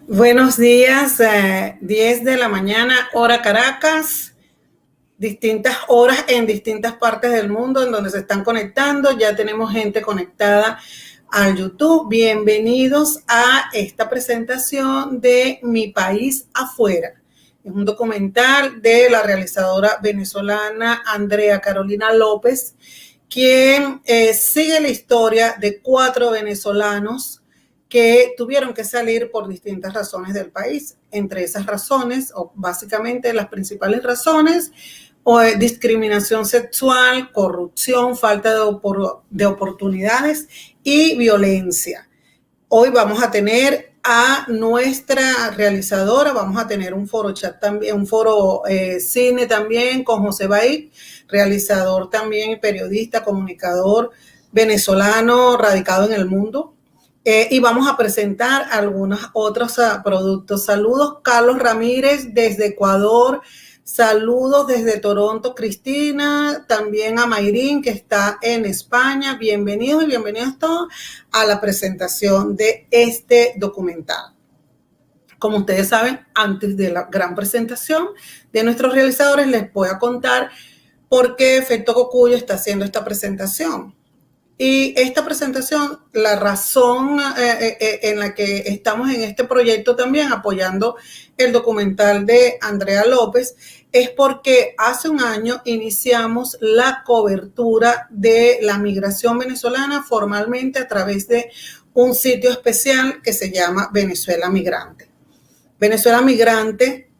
Buenos días, 10 de la mañana, hora Caracas, distintas horas en distintas partes del mundo en donde se están conectando. Ya tenemos gente conectada al YouTube. Bienvenidos a esta presentación de Mi País Afuera. Es un documental de la realizadora venezolana Andrea Carolina López, quien sigue la historia de 4 venezolanos que tuvieron que salir por distintas razones del país. Entre esas razones, o básicamente las principales razones, o discriminación sexual, corrupción, falta de oportunidades y violencia. Hoy vamos a tener a nuestra realizadora, vamos a tener un foro chat también, un foro cine también con José Baik, realizador también, periodista, comunicador venezolano radicado en el mundo. Y vamos a presentar algunos otros productos. Saludos, Carlos Ramírez desde Ecuador. Saludos desde Toronto, Cristina. También a Mayrín, que está en España. Bienvenidos y bienvenidos todos a la presentación de este documental. Como ustedes saben, antes de la gran presentación de nuestros realizadores, les voy a contar por qué Efecto Cocuyo está haciendo esta presentación. Y esta presentación, la razón en la que estamos en este proyecto también apoyando el documental de Andrea López, es porque hace un año iniciamos la cobertura de la migración venezolana formalmente a través de un sitio especial que se llama Venezuela Migrante. Venezuela Migrante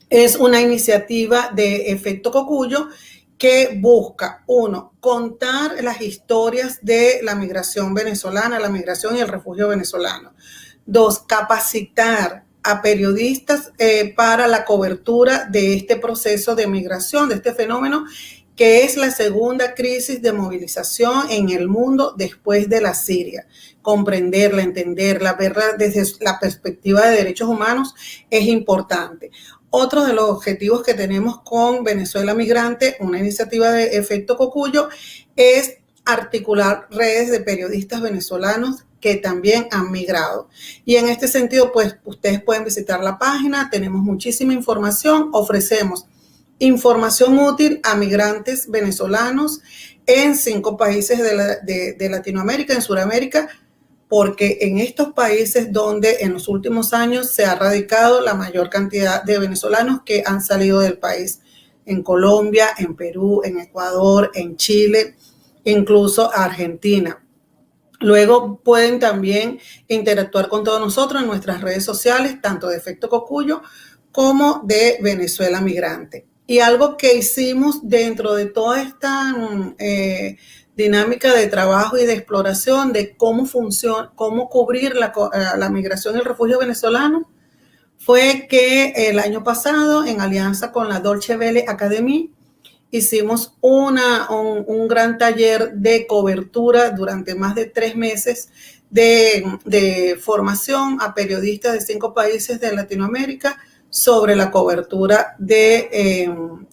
es una iniciativa de Efecto Cocuyo que busca, uno, contar las historias de la migración venezolana, la migración y el refugio venezolano. Dos, capacitar a periodistas para la cobertura de este proceso de migración, de este fenómeno, que es la segunda crisis de movilización en el mundo después de la Siria. Comprenderla, entenderla, verla desde la perspectiva de derechos humanos es importante. Otro de los objetivos que tenemos con Venezuela Migrante, una iniciativa de Efecto Cocuyo, es articular redes de periodistas venezolanos que también han migrado. Y en este sentido, pues ustedes pueden visitar la página, tenemos muchísima información, ofrecemos información útil a migrantes venezolanos en 5 países de Latinoamérica, en Sudamérica, porque en estos países donde en los últimos años se ha radicado la mayor cantidad de venezolanos que han salido del país, en Colombia, en Perú, en Ecuador, en Chile, incluso Argentina. Luego pueden también interactuar con todos nosotros en nuestras redes sociales, tanto de Efecto Cocuyo como de Venezuela Migrante. Y algo que hicimos dentro de toda esta dinámica de trabajo y de exploración de cómo funciona, cómo cubrir la migración y el refugio venezolano, fue que el año pasado, en alianza con la Deutsche Welle Academy, hicimos un gran taller de cobertura durante más de 3 meses de formación a periodistas de 5 países de Latinoamérica sobre la cobertura de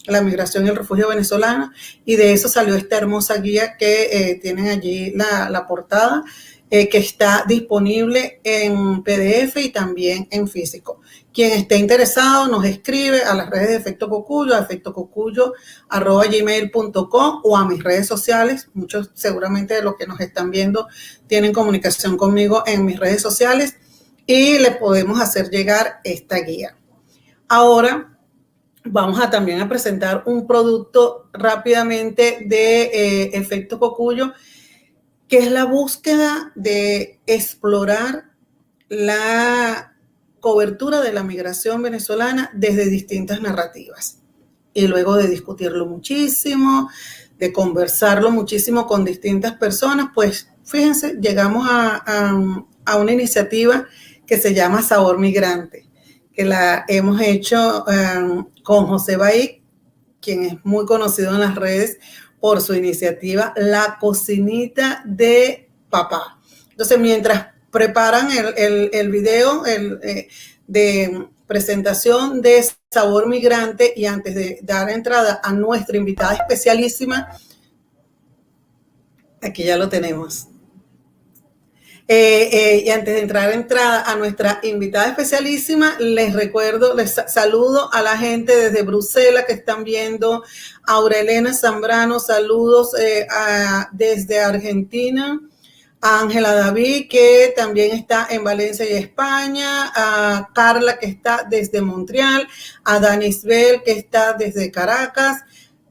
la migración y el refugio venezolano, y de eso salió esta hermosa guía que tienen allí la portada, que está disponible en PDF y también en físico. Quien esté interesado nos escribe a las redes de Efecto Cocuyo, a efectococuyo@gmail.com o a mis redes sociales. Muchos seguramente de los que nos están viendo tienen comunicación conmigo en mis redes sociales y les podemos hacer llegar esta guía. Ahora vamos a también a presentar un producto rápidamente de Efecto Cocuyo, que es la búsqueda de explorar la cobertura de la migración venezolana desde distintas narrativas. Y luego de discutirlo muchísimo, de conversarlo muchísimo con distintas personas, pues fíjense, llegamos a una iniciativa que se llama Sabor Migrante, que la hemos hecho con José Baik, quien es muy conocido en las redes por su iniciativa La Cocinita de Papá. Entonces, mientras preparan el video de presentación de Sabor Migrante, y antes de dar entrada a nuestra invitada especialísima, aquí ya lo tenemos. Y antes de entrar a nuestra invitada especialísima, les recuerdo, les saludo a la gente desde Bruselas que están viendo, a Aurelena Zambrano, saludos desde Argentina, a Ángela David, que también está en Valencia y España, a Carla, que está desde Montreal, a Danisbel, que está desde Caracas.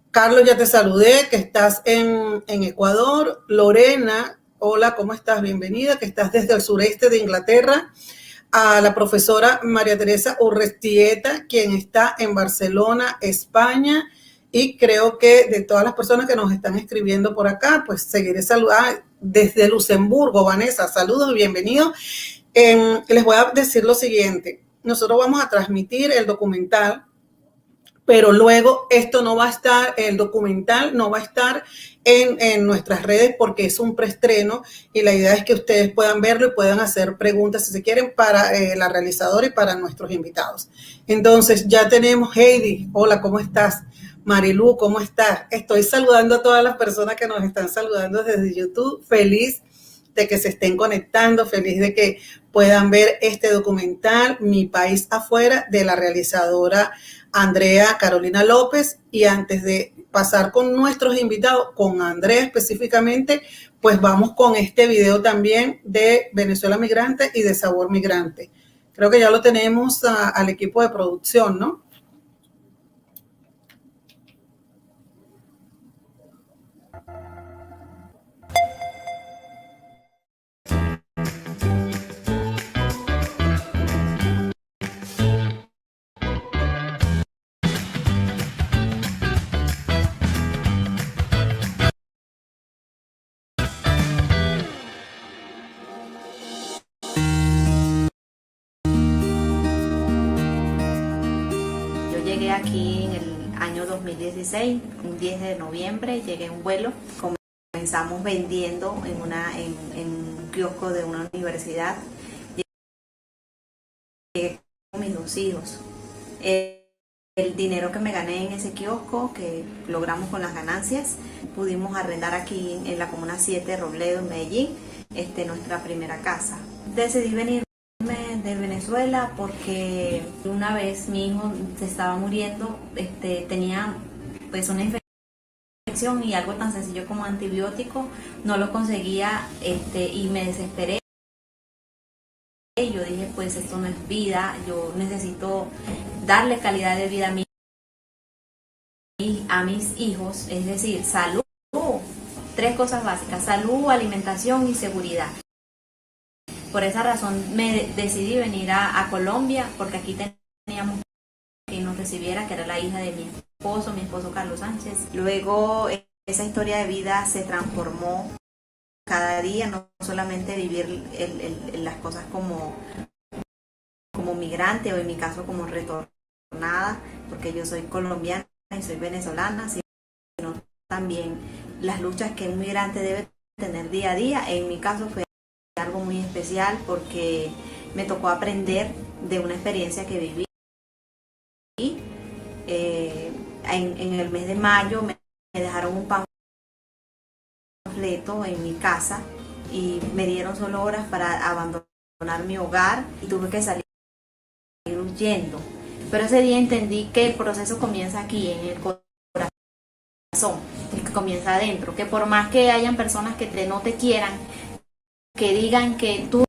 Carlos, ya te saludé, que estás en Ecuador. Lorena, hola, ¿cómo estás? Bienvenida, que estás desde el sureste de Inglaterra. A la profesora María Teresa Urrestieta, quien está en Barcelona, España. Y creo que de todas las personas que nos están escribiendo por acá, pues seguiré saludando desde Luxemburgo. Vanessa, saludos y bienvenidos. Les voy a decir lo siguiente. Nosotros vamos a transmitir el documental, pero luego esto no va a estar, el documental no va a estar en nuestras redes porque es un preestreno y la idea es que ustedes puedan verlo y puedan hacer preguntas si se quieren para la realizadora y para nuestros invitados. Entonces ya tenemos Heidi, hola, ¿cómo estás? Marilu, ¿cómo estás? Estoy saludando a todas las personas que nos están saludando desde YouTube, feliz de que se estén conectando, feliz de que puedan ver este documental, Mi País Afuera, de la realizadora Andrea Carolina López. Y antes de pasar con nuestros invitados, con Andrea específicamente, pues vamos con este video también de Venezuela Migrante y de Sabor Migrante. Creo que ya lo tenemos al equipo de producción, ¿no? Llegué aquí en el año 2016, un 10 de noviembre, llegué en un vuelo. Comenzamos vendiendo en un kiosco de una universidad. Llegué con mis 2 hijos. El dinero que me gané en ese kiosco, que logramos con las ganancias, pudimos arrendar aquí en la Comuna 7, Robledo, en Medellín, nuestra primera casa. Decidí venir de Venezuela porque una vez mi hijo se estaba muriendo, tenía pues una infección y algo tan sencillo como antibiótico no lo conseguía, y me desesperé. Yo dije, pues esto no es vida, yo necesito darle calidad de vida a mis hijos, es decir, salud, 3 cosas básicas: salud, alimentación y seguridad. Por esa razón me decidí venir a Colombia, porque aquí teníamos quien nos recibiera, que era la hija de mi esposo Carlos Sánchez. Luego esa historia de vida se transformó cada día, no solamente vivir las cosas como migrante, o en mi caso como retornada, porque yo soy colombiana y soy venezolana, sino también las luchas que un migrante debe tener día a día. En mi caso fue algo muy especial porque me tocó aprender de una experiencia que viví. En el mes de mayo me dejaron un panfleto en mi casa y me dieron solo horas para abandonar mi hogar y tuve que salir huyendo. Pero ese día entendí que el proceso comienza aquí, en el corazón, que comienza adentro, que por más que hayan personas que no te quieran, que digan que tú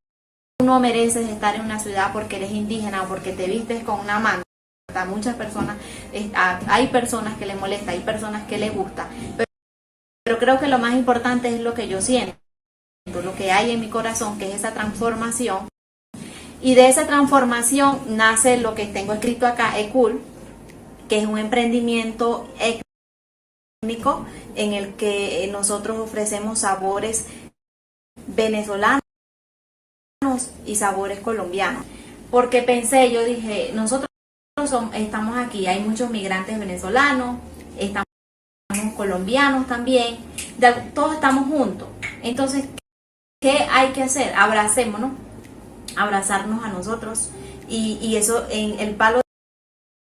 no mereces estar en una ciudad porque eres indígena o porque te vistes con una manta. Muchas personas, hay personas que les molesta, hay personas que les gusta, pero creo que lo más importante es lo que yo siento, lo que hay en mi corazón, que es esa transformación. Y de esa transformación nace lo que tengo escrito acá, ECOOL, que es un emprendimiento étnico en el que nosotros ofrecemos sabores venezolanos y sabores colombianos. Porque pensé, yo dije, nosotros estamos aquí, hay muchos migrantes venezolanos, estamos colombianos también, todos estamos juntos. Entonces, ¿qué hay que hacer? Abracémonos, abrazarnos a nosotros, y eso, en el palo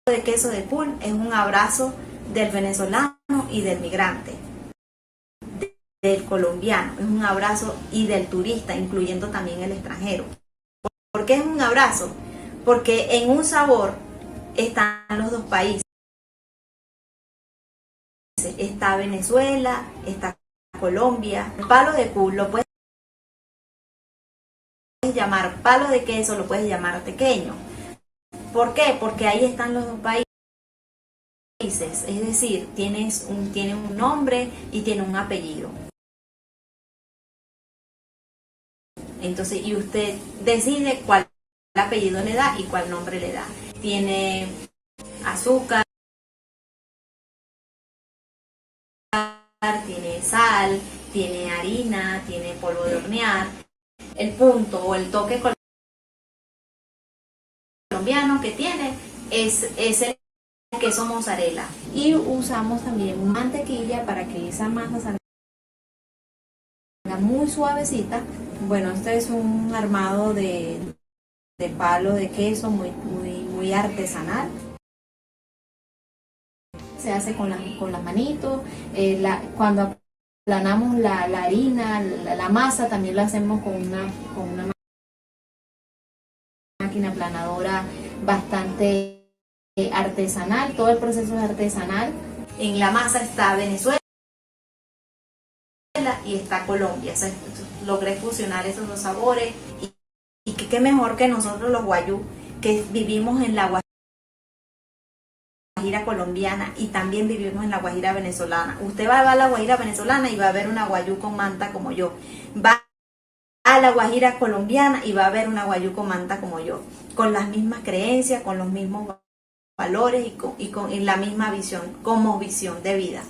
de queso de ECOOL es un abrazo del venezolano y del migrante, del colombiano, es un abrazo y del turista, incluyendo también el extranjero. ¿Por qué es un abrazo? Porque en un sabor están los dos países. Está Venezuela, está Colombia. El palo de culo lo puedes llamar palo de queso, lo puedes llamar tequeño. ¿Por qué? Porque ahí están los dos países. Es decir, tiene un nombre y tiene un apellido. Entonces, y usted decide cuál apellido le da y cuál nombre le da. Tiene azúcar, tiene sal, tiene harina, tiene polvo de hornear. El punto o el toque colombiano que tiene es el queso mozzarella. Y usamos también mantequilla para que esa masa salga muy suavecita. Bueno, este es un armado de palo de queso muy artesanal. Se hace con las manitos. Cuando aplanamos la harina, la masa, también lo hacemos con una máquina aplanadora bastante artesanal. Todo el proceso es artesanal. En la masa está Venezuela y está Colombia. O sea, logré fusionar esos dos sabores y qué mejor que nosotros los guayú, que vivimos en la Guajira colombiana y también vivimos en la Guajira venezolana. Usted va a la Guajira venezolana y va a ver una guayú con manta como yo. Va a la Guajira colombiana y va a ver una guayú con manta como yo, con las mismas creencias, con los mismos valores y con la misma visión, como visión de vida.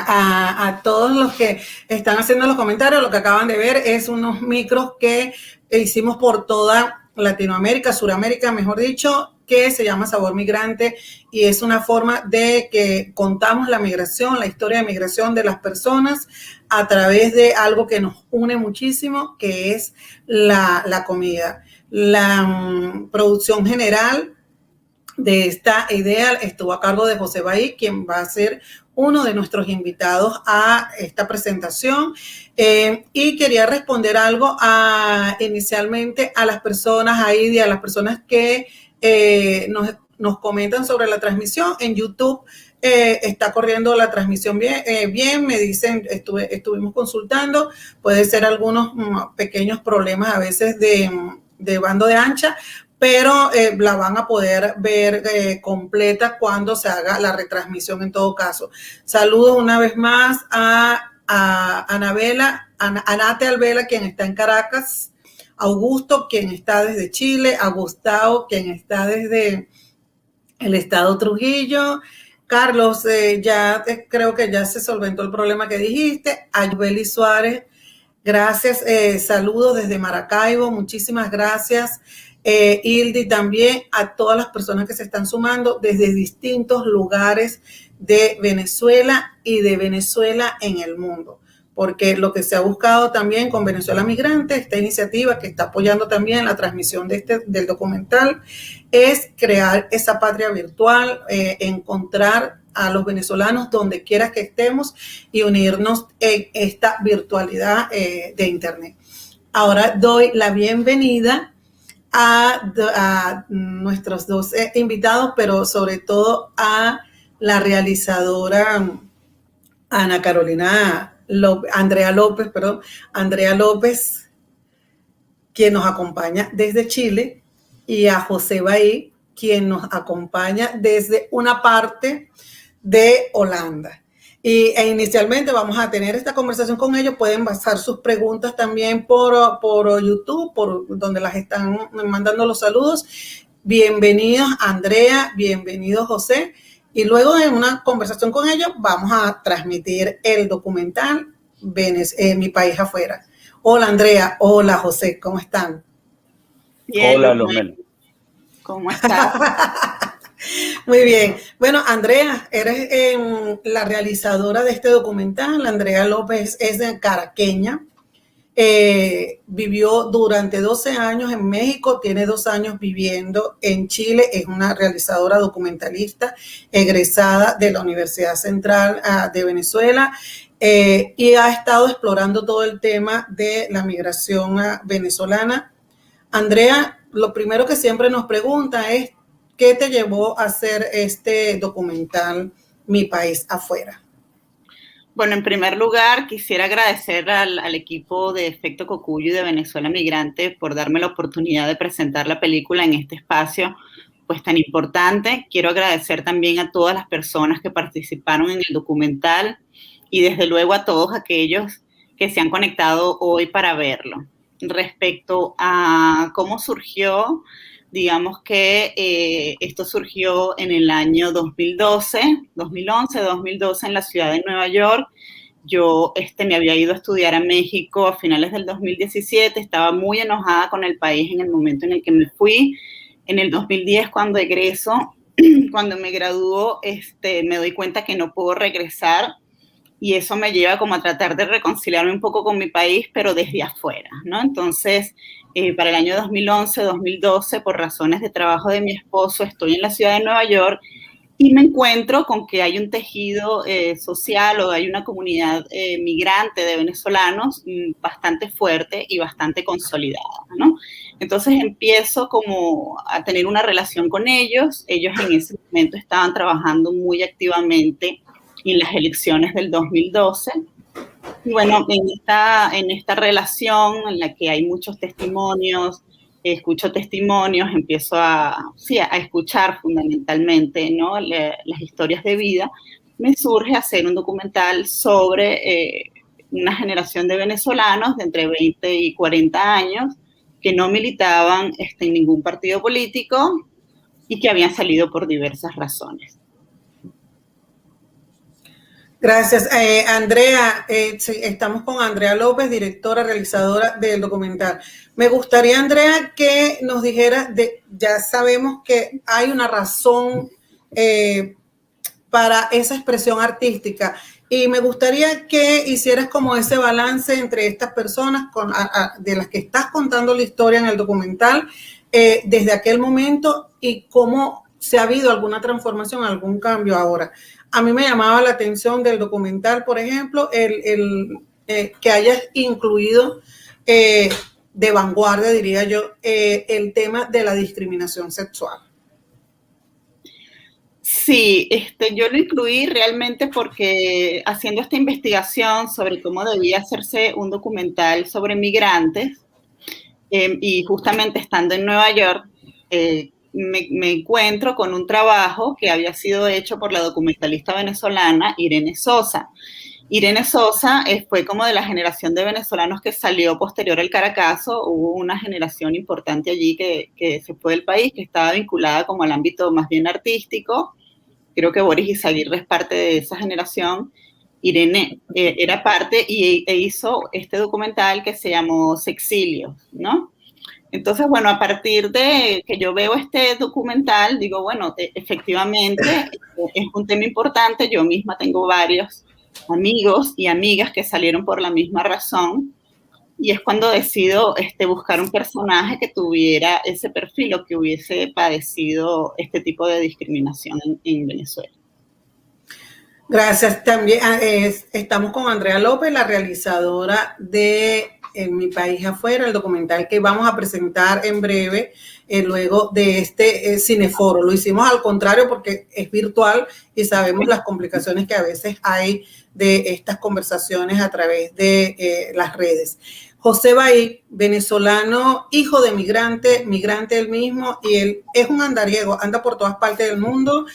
A todos los que están haciendo los comentarios. Lo que acaban de ver es unos micros que hicimos por toda Latinoamérica, Suramérica, mejor dicho, que se llama Sabor Migrante y es una forma de que contamos la migración, la historia de migración de las personas a través de algo que nos une muchísimo, que es la comida. La producción general de esta idea estuvo a cargo de José Bahí, quien va a ser uno de nuestros invitados a esta presentación. Y quería responder algo inicialmente a las personas, a las personas que nos comentan sobre la transmisión. En YouTube está corriendo la transmisión bien, me dicen, estuvimos consultando, puede ser algunos pequeños problemas a veces de bando de ancha, pero la van a poder ver completa cuando se haga la retransmisión en todo caso. Saludos una vez más a Anate Alvela, quien está en Caracas, Augusto, quien está desde Chile, a Gustavo, quien está desde el estado Trujillo, Carlos, creo que ya se solventó el problema que dijiste, a Yubeli Suárez, gracias, saludos desde Maracaibo, muchísimas gracias. Hildy, también a todas las personas que se están sumando desde distintos lugares de Venezuela y de Venezuela en el mundo, porque lo que se ha buscado también con Venezuela Migrante, esta iniciativa que está apoyando también la transmisión del documental, es crear esa patria virtual, encontrar a los venezolanos donde quiera que estemos y unirnos en esta virtualidad de Internet. Ahora doy la bienvenida a nuestros dos invitados, pero sobre todo a la realizadora Andrea López, quien nos acompaña desde Chile, y a José Bahí, quien nos acompaña desde una parte de Holanda. Inicialmente vamos a tener esta conversación con ellos. Pueden basar sus preguntas también por YouTube, por donde las están mandando los saludos. Bienvenidos Andrea, bienvenido José. Y luego en una conversación con ellos vamos a transmitir el documental Mi País Afuera. Hola Andrea, hola José, ¿cómo están? Bien, hola Lomel. ¿Cómo estás? Muy bien. Bueno, Andrea, eres la realizadora de este documental. Andrea López es caraqueña. Vivió durante 12 años en México, tiene 2 años viviendo en Chile, es una realizadora documentalista egresada de la Universidad Central de Venezuela y ha estado explorando todo el tema de la migración venezolana. Andrea, lo primero que siempre nos pregunta es, ¿qué te llevó a hacer este documental Mi País Afuera? Bueno, en primer lugar, quisiera agradecer al equipo de Efecto Cocuyo y de Venezuela Migrante por darme la oportunidad de presentar la película en este espacio pues tan importante. Quiero agradecer también a todas las personas que participaron en el documental y desde luego a todos aquellos que se han conectado hoy para verlo. Respecto a cómo surgió, digamos que esto surgió en el año 2012 en la ciudad de Nueva York. Yo me había ido a estudiar a México a finales del 2017, estaba muy enojada con el país en el momento en el que me fui. En el 2010, cuando egreso, cuando me gradúo, me doy cuenta que no puedo regresar y eso me lleva como a tratar de reconciliarme un poco con mi país, pero desde afuera, ¿no? Entonces, para el año 2011-2012, por razones de trabajo de mi esposo, estoy en la ciudad de Nueva York y me encuentro con que hay un tejido social o hay una comunidad migrante de venezolanos bastante fuerte y bastante consolidada, ¿no? Entonces empiezo como a tener una relación con ellos. Ellos en ese momento estaban trabajando muy activamente en las elecciones del 2012. Y bueno, en esta relación en la que hay muchos testimonios, escucho testimonios, empiezo a escuchar fundamentalmente, ¿no? Las historias de vida, me surge hacer un documental sobre una generación de venezolanos de entre 20 y 40 años que no militaban en ningún partido político y que habían salido por diversas razones. Gracias. Andrea, sí, estamos con Andrea López, directora, realizadora del documental. Me gustaría, Andrea, que nos dijeras, ya sabemos que hay una razón para esa expresión artística y me gustaría que hicieras como ese balance entre estas personas de las que estás contando la historia en el documental desde aquel momento y cómo se ha habido alguna transformación, algún cambio ahora. A mí me llamaba la atención del documental, por ejemplo, que hayas incluido de vanguardia, diría yo, el tema de la discriminación sexual. Sí, yo lo incluí realmente porque haciendo esta investigación sobre cómo debía hacerse un documental sobre migrantes y justamente estando en Nueva York, me encuentro con un trabajo que había sido hecho por la documentalista venezolana Irene Sosa. Irene Sosa fue como de la generación de venezolanos que salió posterior al Caracazo. Hubo una generación importante allí que se fue del país, que estaba vinculada como al ámbito más bien artístico. Creo que Boris Izaguirre es parte de esa generación. Irene era parte e hizo este documental que se llamó Sexilio, ¿no? Entonces, bueno, a partir de que yo veo este documental, digo, bueno, efectivamente es un tema importante. Yo misma tengo varios amigos y amigas que salieron por la misma razón. Y es cuando decido buscar un personaje que tuviera ese perfil o que hubiese padecido este tipo de discriminación en Venezuela. Gracias. También estamos con Andrea López, la realizadora de Mi País Afuera, el documental que vamos a presentar en breve, luego de este cineforo. Lo hicimos al contrario porque es virtual y sabemos las complicaciones que a veces hay de estas conversaciones a través de las redes. José Bahí, venezolano, hijo de migrante él mismo, y él es un andariego, anda por todas partes del mundo,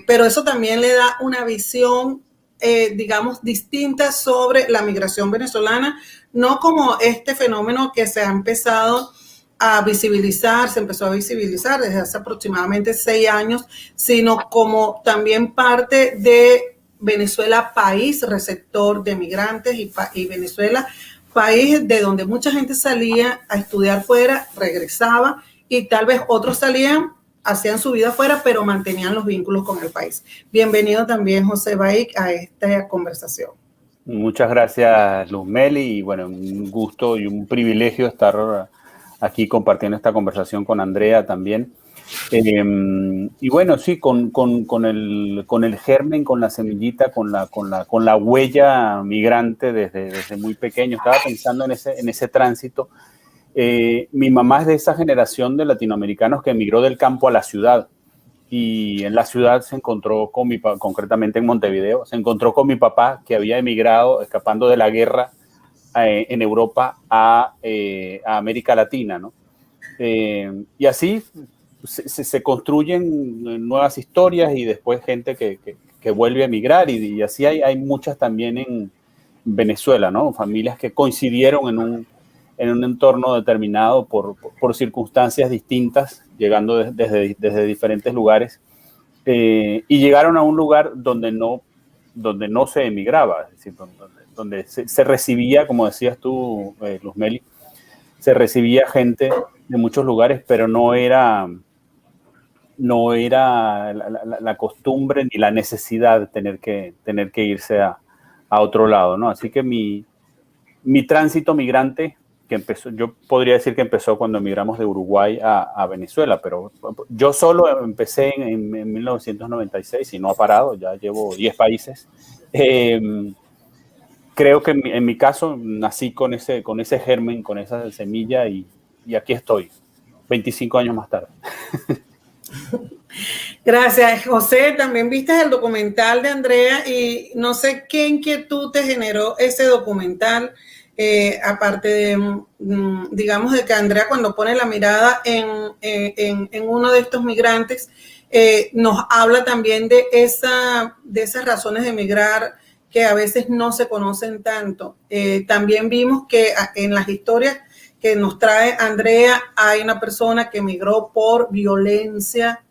pero eso también le da una visión, digamos, distinta sobre la migración venezolana, no como este fenómeno que se ha empezado a visibilizar, se empezó a visibilizar desde hace aproximadamente 6 años, sino como también parte de Venezuela país receptor de migrantes y Venezuela país de donde mucha gente salía a estudiar fuera, regresaba y tal vez otros salían, hacían su vida fuera, pero mantenían los vínculos con el país. Bienvenido también, José Baik, a esta conversación. Muchas gracias, Luzmeli, y bueno, un gusto y un privilegio estar aquí compartiendo esta conversación con Andrea también. Y bueno, sí, con el germen, con la semillita, con la huella migrante desde muy pequeño. Estaba pensando en ese tránsito. Mi mamá es de esa generación de latinoamericanos que emigró del campo a la ciudad. Y en la ciudad se encontró con concretamente en Montevideo, se encontró con mi papá que había emigrado escapando de la guerra en Europa a América Latina, ¿no? Y así se construyen nuevas historias y después gente que vuelve a emigrar y así hay muchas también en Venezuela, ¿no? Familias que coincidieron en un entorno determinado por circunstancias distintas, llegando desde diferentes lugares, y llegaron a un lugar donde no se emigraba, es decir, donde se recibía, como decías tú, Luzmeli, se recibía gente de muchos lugares, pero no era la costumbre ni la necesidad de tener que irse a otro lado, ¿no? Así que mi tránsito migrante, que empezó, yo podría decir que empezó cuando emigramos de Uruguay a Venezuela, pero yo solo empecé en 1996 y no ha parado, ya llevo 10 países. Creo que en mi caso nací con ese germen, con esa semilla y aquí estoy, 25 años más tarde. Gracias, José. También viste el documental de Andrea y no sé qué inquietud te generó ese documental, aparte de, digamos, de que Andrea cuando pone la mirada en uno de estos migrantes, nos habla también de esas razones de emigrar que a veces no se conocen tanto. También vimos que en las historias que nos trae Andrea hay una persona que emigró por violencia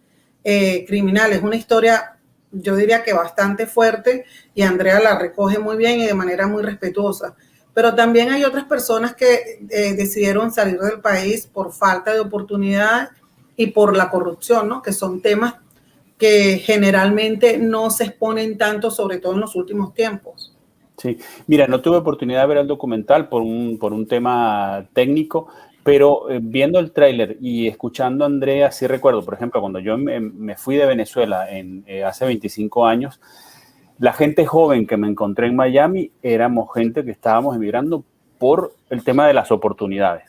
criminal. Es una historia, yo diría que bastante fuerte y Andrea la recoge muy bien y de manera muy respetuosa. Pero también hay otras personas que decidieron salir del país por falta de oportunidad y por la corrupción, ¿no? Que son temas que generalmente no se exponen tanto, sobre todo en los últimos tiempos. Sí, mira, no tuve oportunidad de ver el documental por un tema técnico, pero viendo el tráiler y escuchando a Andrea, sí recuerdo, por ejemplo, cuando yo me fui de Venezuela hace 25 años, la gente joven que me encontré en Miami éramos gente que estábamos emigrando por el tema de las oportunidades.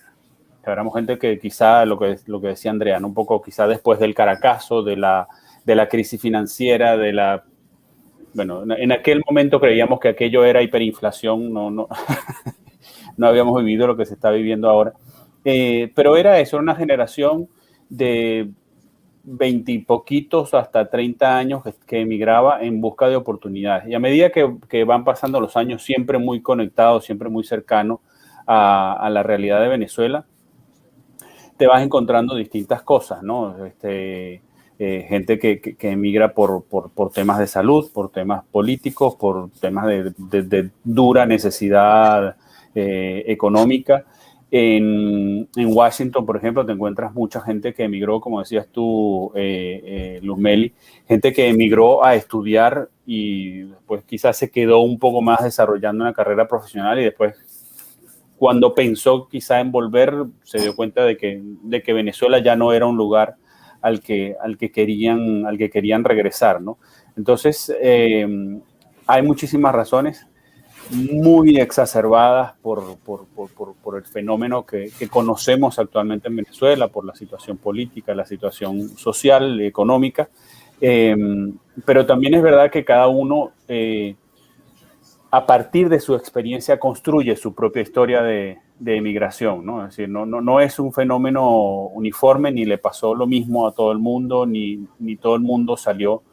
O sea, éramos gente que quizá, lo que decía Andrea, ¿no? Un poco quizá después del Caracazo, de la crisis financiera, bueno, en aquel momento creíamos que aquello era hiperinflación, no habíamos vivido lo que se está viviendo ahora. Pero era eso, era una generación de 20 y poquitos hasta 30 años que emigraba en busca de oportunidades. Y a medida que van pasando los años, siempre muy conectados, siempre muy cercano a la realidad de Venezuela, te vas encontrando distintas cosas, ¿no? Gente que emigra por temas de salud, por temas políticos, por temas de dura necesidad económica. En Washington, por ejemplo, te encuentras mucha gente que emigró, como decías tú, Luzmeli, gente que emigró a estudiar y después quizás se quedó un poco más desarrollando una carrera profesional y después, cuando pensó quizá en volver, se dio cuenta de que Venezuela ya no era un lugar al que querían regresar, ¿no? Entonces, hay muchísimas razones muy exacerbadas por el fenómeno que conocemos actualmente en Venezuela, por la situación política, la situación social, económica, pero también es verdad que cada uno, a partir de su experiencia, construye su propia historia de emigración, ¿no? Es decir, no es un fenómeno uniforme, ni le pasó lo mismo a todo el mundo, ni todo el mundo salió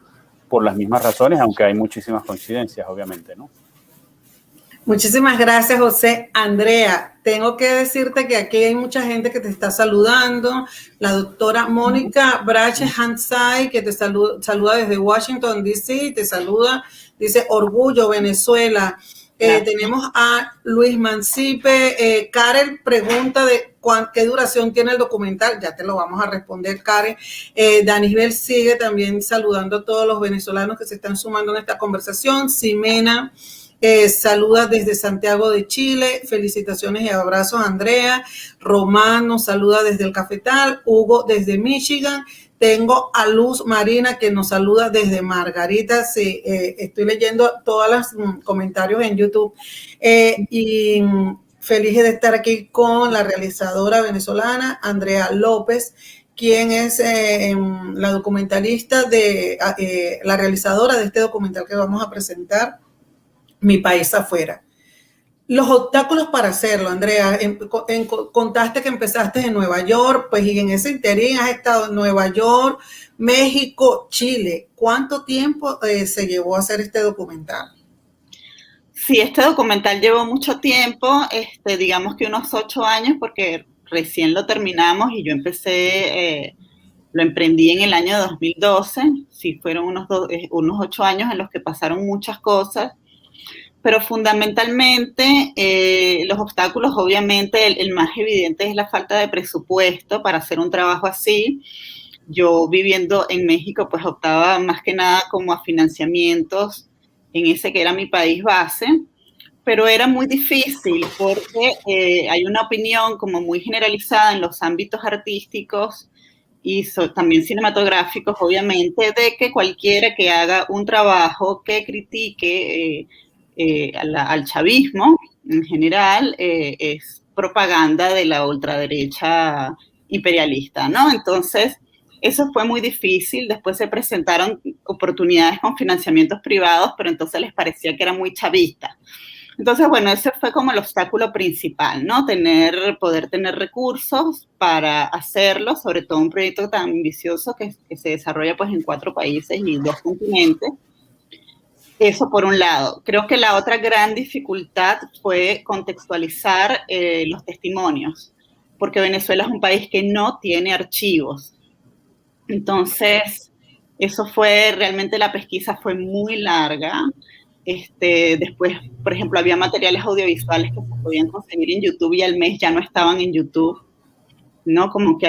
por las mismas razones, aunque hay muchísimas coincidencias, obviamente, ¿no? Muchísimas gracias, José. Andrea, tengo que decirte que aquí hay mucha gente que te está saludando. La doctora Mónica Brache Hansay, que te saluda desde Washington, D.C., te saluda, dice Orgullo, Venezuela. Tenemos a Luis Mancipe. Karen pregunta de qué duración tiene el documental. Ya te lo vamos a responder, Karen. Danisbel sigue también saludando a todos los venezolanos que se están sumando en esta conversación. Ximena saluda desde Santiago de Chile. Felicitaciones y abrazos, Andrea. Román nos saluda desde el Cafetal. Hugo desde Michigan. Tengo a Luz Marina que nos saluda desde Margarita. Sí, estoy leyendo todos los comentarios en YouTube. Y feliz de estar aquí con la realizadora venezolana Andrea López, quien es la documentalista la realizadora de este documental que vamos a presentar, Mi País Afuera. Los obstáculos para hacerlo, Andrea, contaste que empezaste en Nueva York, pues y en ese interín has estado en Nueva York, México, Chile. ¿Cuánto tiempo se llevó a hacer este documental? Sí, este documental llevó mucho tiempo, digamos que unos 8 años, porque recién lo terminamos y yo empecé, lo emprendí en el año 2012, sí, fueron unos 8 años en los que pasaron muchas cosas. Pero fundamentalmente los obstáculos, obviamente, el más evidente es la falta de presupuesto para hacer un trabajo así. Yo viviendo en México, pues optaba más que nada como a financiamientos en ese que era mi país base, pero era muy difícil porque hay una opinión como muy generalizada en los ámbitos artísticos y también cinematográficos, obviamente, de que cualquiera que haga un trabajo que critique al chavismo en general es propaganda de la ultraderecha imperialista, ¿no? Entonces, eso fue muy difícil. Después se presentaron oportunidades con financiamientos privados, pero entonces les parecía que era muy chavista. Entonces, bueno, ese fue como el obstáculo principal, ¿no? Poder tener recursos para hacerlo, sobre todo un proyecto tan ambicioso que se desarrolla pues en 4 países y 2 continentes. Eso por un lado. Creo que la otra gran dificultad fue contextualizar los testimonios, porque Venezuela es un país que no tiene archivos. Entonces, eso fue, realmente la pesquisa fue muy larga. Después, por ejemplo, había materiales audiovisuales que se podían conseguir en YouTube y al mes ya no estaban en YouTube, ¿no? Como que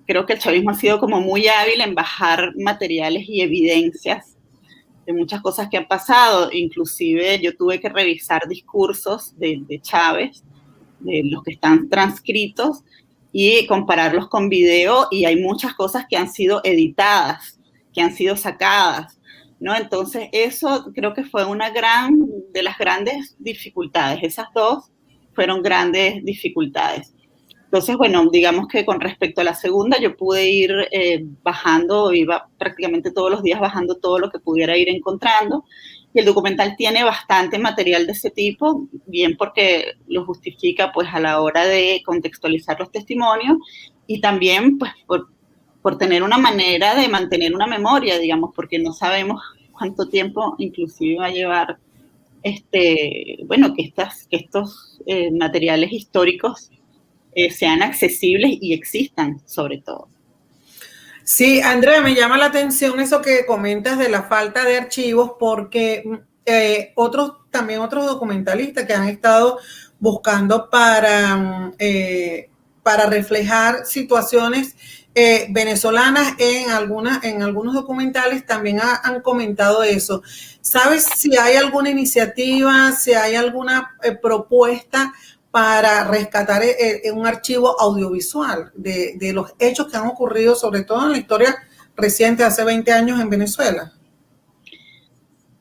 creo que el chavismo ha sido como muy hábil en bajar materiales y evidencias de muchas cosas que han pasado. Inclusive yo tuve que revisar discursos de Chávez, de los que están transcritos, y compararlos con video, y hay muchas cosas que han sido editadas, que han sido sacadas, ¿no? Entonces eso creo que fue una de las grandes dificultades. Esas 2 fueron grandes dificultades. Entonces, bueno, digamos que con respecto a la segunda, yo pude ir bajando, iba prácticamente todos los días bajando todo lo que pudiera ir encontrando. Y el documental tiene bastante material de ese tipo, bien porque lo justifica pues a la hora de contextualizar los testimonios y también pues por tener una manera de mantener una memoria, digamos, porque no sabemos cuánto tiempo inclusive va a llevar bueno, que estos materiales históricos sean accesibles y existan, sobre todo. Sí, Andrea, me llama la atención eso que comentas de la falta de archivos, porque otros documentalistas que han estado buscando para reflejar situaciones venezolanas en algunos documentales también han comentado eso. ¿Sabes si hay alguna iniciativa, si hay alguna propuesta para rescatar un archivo audiovisual de los hechos que han ocurrido, sobre todo en la historia reciente, hace 20 años en Venezuela?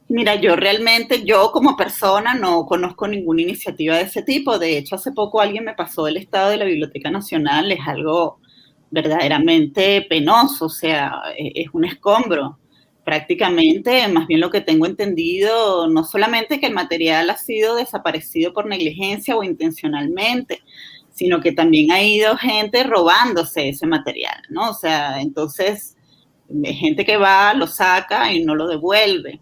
Mira, yo como persona no conozco ninguna iniciativa de ese tipo. De hecho, hace poco alguien me pasó el estado de la Biblioteca Nacional. Es algo verdaderamente penoso, o sea, es un escombro. Prácticamente, más bien lo que tengo entendido, no solamente que el material ha sido desaparecido por negligencia o intencionalmente, sino que también ha ido gente robándose ese material, ¿no? O sea, entonces, gente que va, lo saca y no lo devuelve.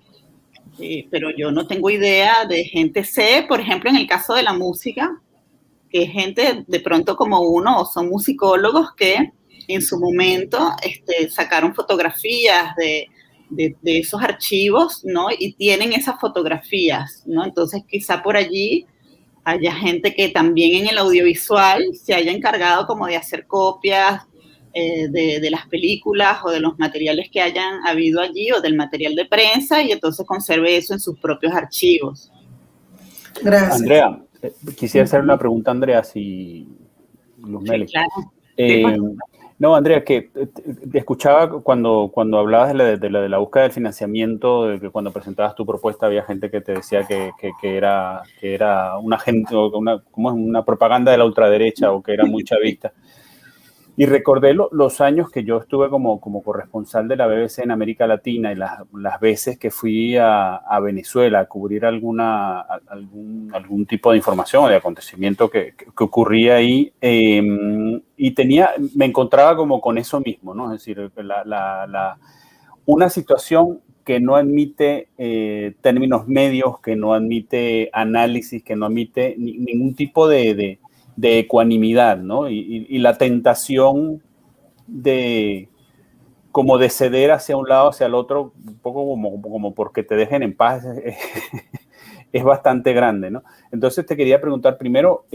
pero yo no tengo idea de gente. Sé, por ejemplo, en el caso de la música, que gente de pronto como uno, o son musicólogos que en su momento sacaron fotografías de esos archivos, ¿no? Y tienen esas fotografías, ¿no? Entonces quizá por allí haya gente que también en el audiovisual se haya encargado como de hacer copias de las películas o de los materiales que hayan habido allí o del material de prensa y entonces conserve eso en sus propios archivos. Gracias. Andrea, quisiera hacer una pregunta a Andrea, si Luz Meli. Sí, claro. No, Andrea, que te escuchaba cuando hablabas de la búsqueda del financiamiento, de que cuando presentabas tu propuesta había gente que te decía que era una gente, como una propaganda de la ultraderecha o que era muy chavista. Y recordé los años que yo estuve como corresponsal de la BBC en América Latina y las veces que fui a Venezuela a cubrir algún tipo de información o de acontecimiento que ocurría ahí. Y me encontraba como con eso mismo, ¿no? Es decir, una situación que no admite términos medios, que no admite análisis, que no admite ningún tipo de ecuanimidad, ¿no? Y la tentación como de ceder hacia un lado, hacia el otro, un poco como porque te dejen en paz, es bastante grande, ¿no? Entonces te quería preguntar primero,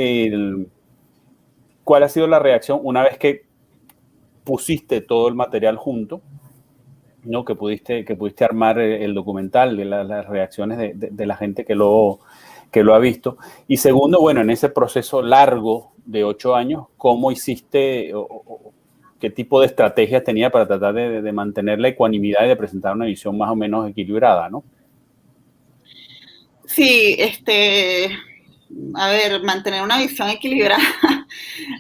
¿cuál ha sido la reacción una vez que pusiste todo el material junto, ¿no? Que pudiste armar el documental, de las reacciones de la gente que lo ha visto? Y segundo, bueno, en ese proceso largo de 8 años, ¿cómo hiciste o qué tipo de estrategias tenía para tratar de mantener la ecuanimidad y de presentar una visión más o menos equilibrada, ¿no? Sí, a ver, mantener una visión equilibrada,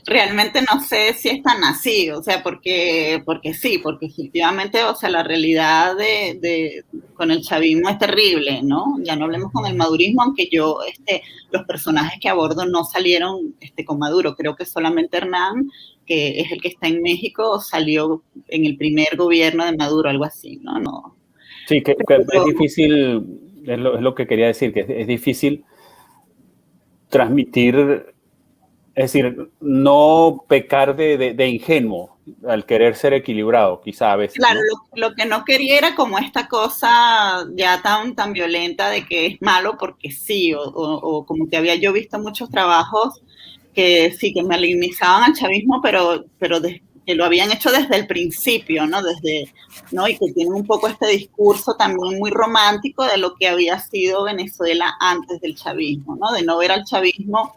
realmente no sé si es tan así, o sea, porque efectivamente, o sea, la realidad con el chavismo es terrible, ¿no? Ya no hablemos con el madurismo, aunque los personajes que abordo no salieron con Maduro, creo que solamente Hernán, que es el que está en México, salió en el primer gobierno de Maduro, algo así, ¿no? No. Sí, que es difícil, es lo que quería decir, que es difícil transmitir, es decir, no pecar de ingenuo al querer ser equilibrado, quizá a veces. Claro, ¿no? lo que no quería era como esta cosa ya tan violenta de que es malo porque sí, o como que había yo visto muchos trabajos que sí, que malignizaban al chavismo, pero que lo habían hecho desde el principio, ¿no? ¿no? Y que tienen un poco este discurso también muy romántico de lo que había sido Venezuela antes del chavismo, ¿no? De no ver al chavismo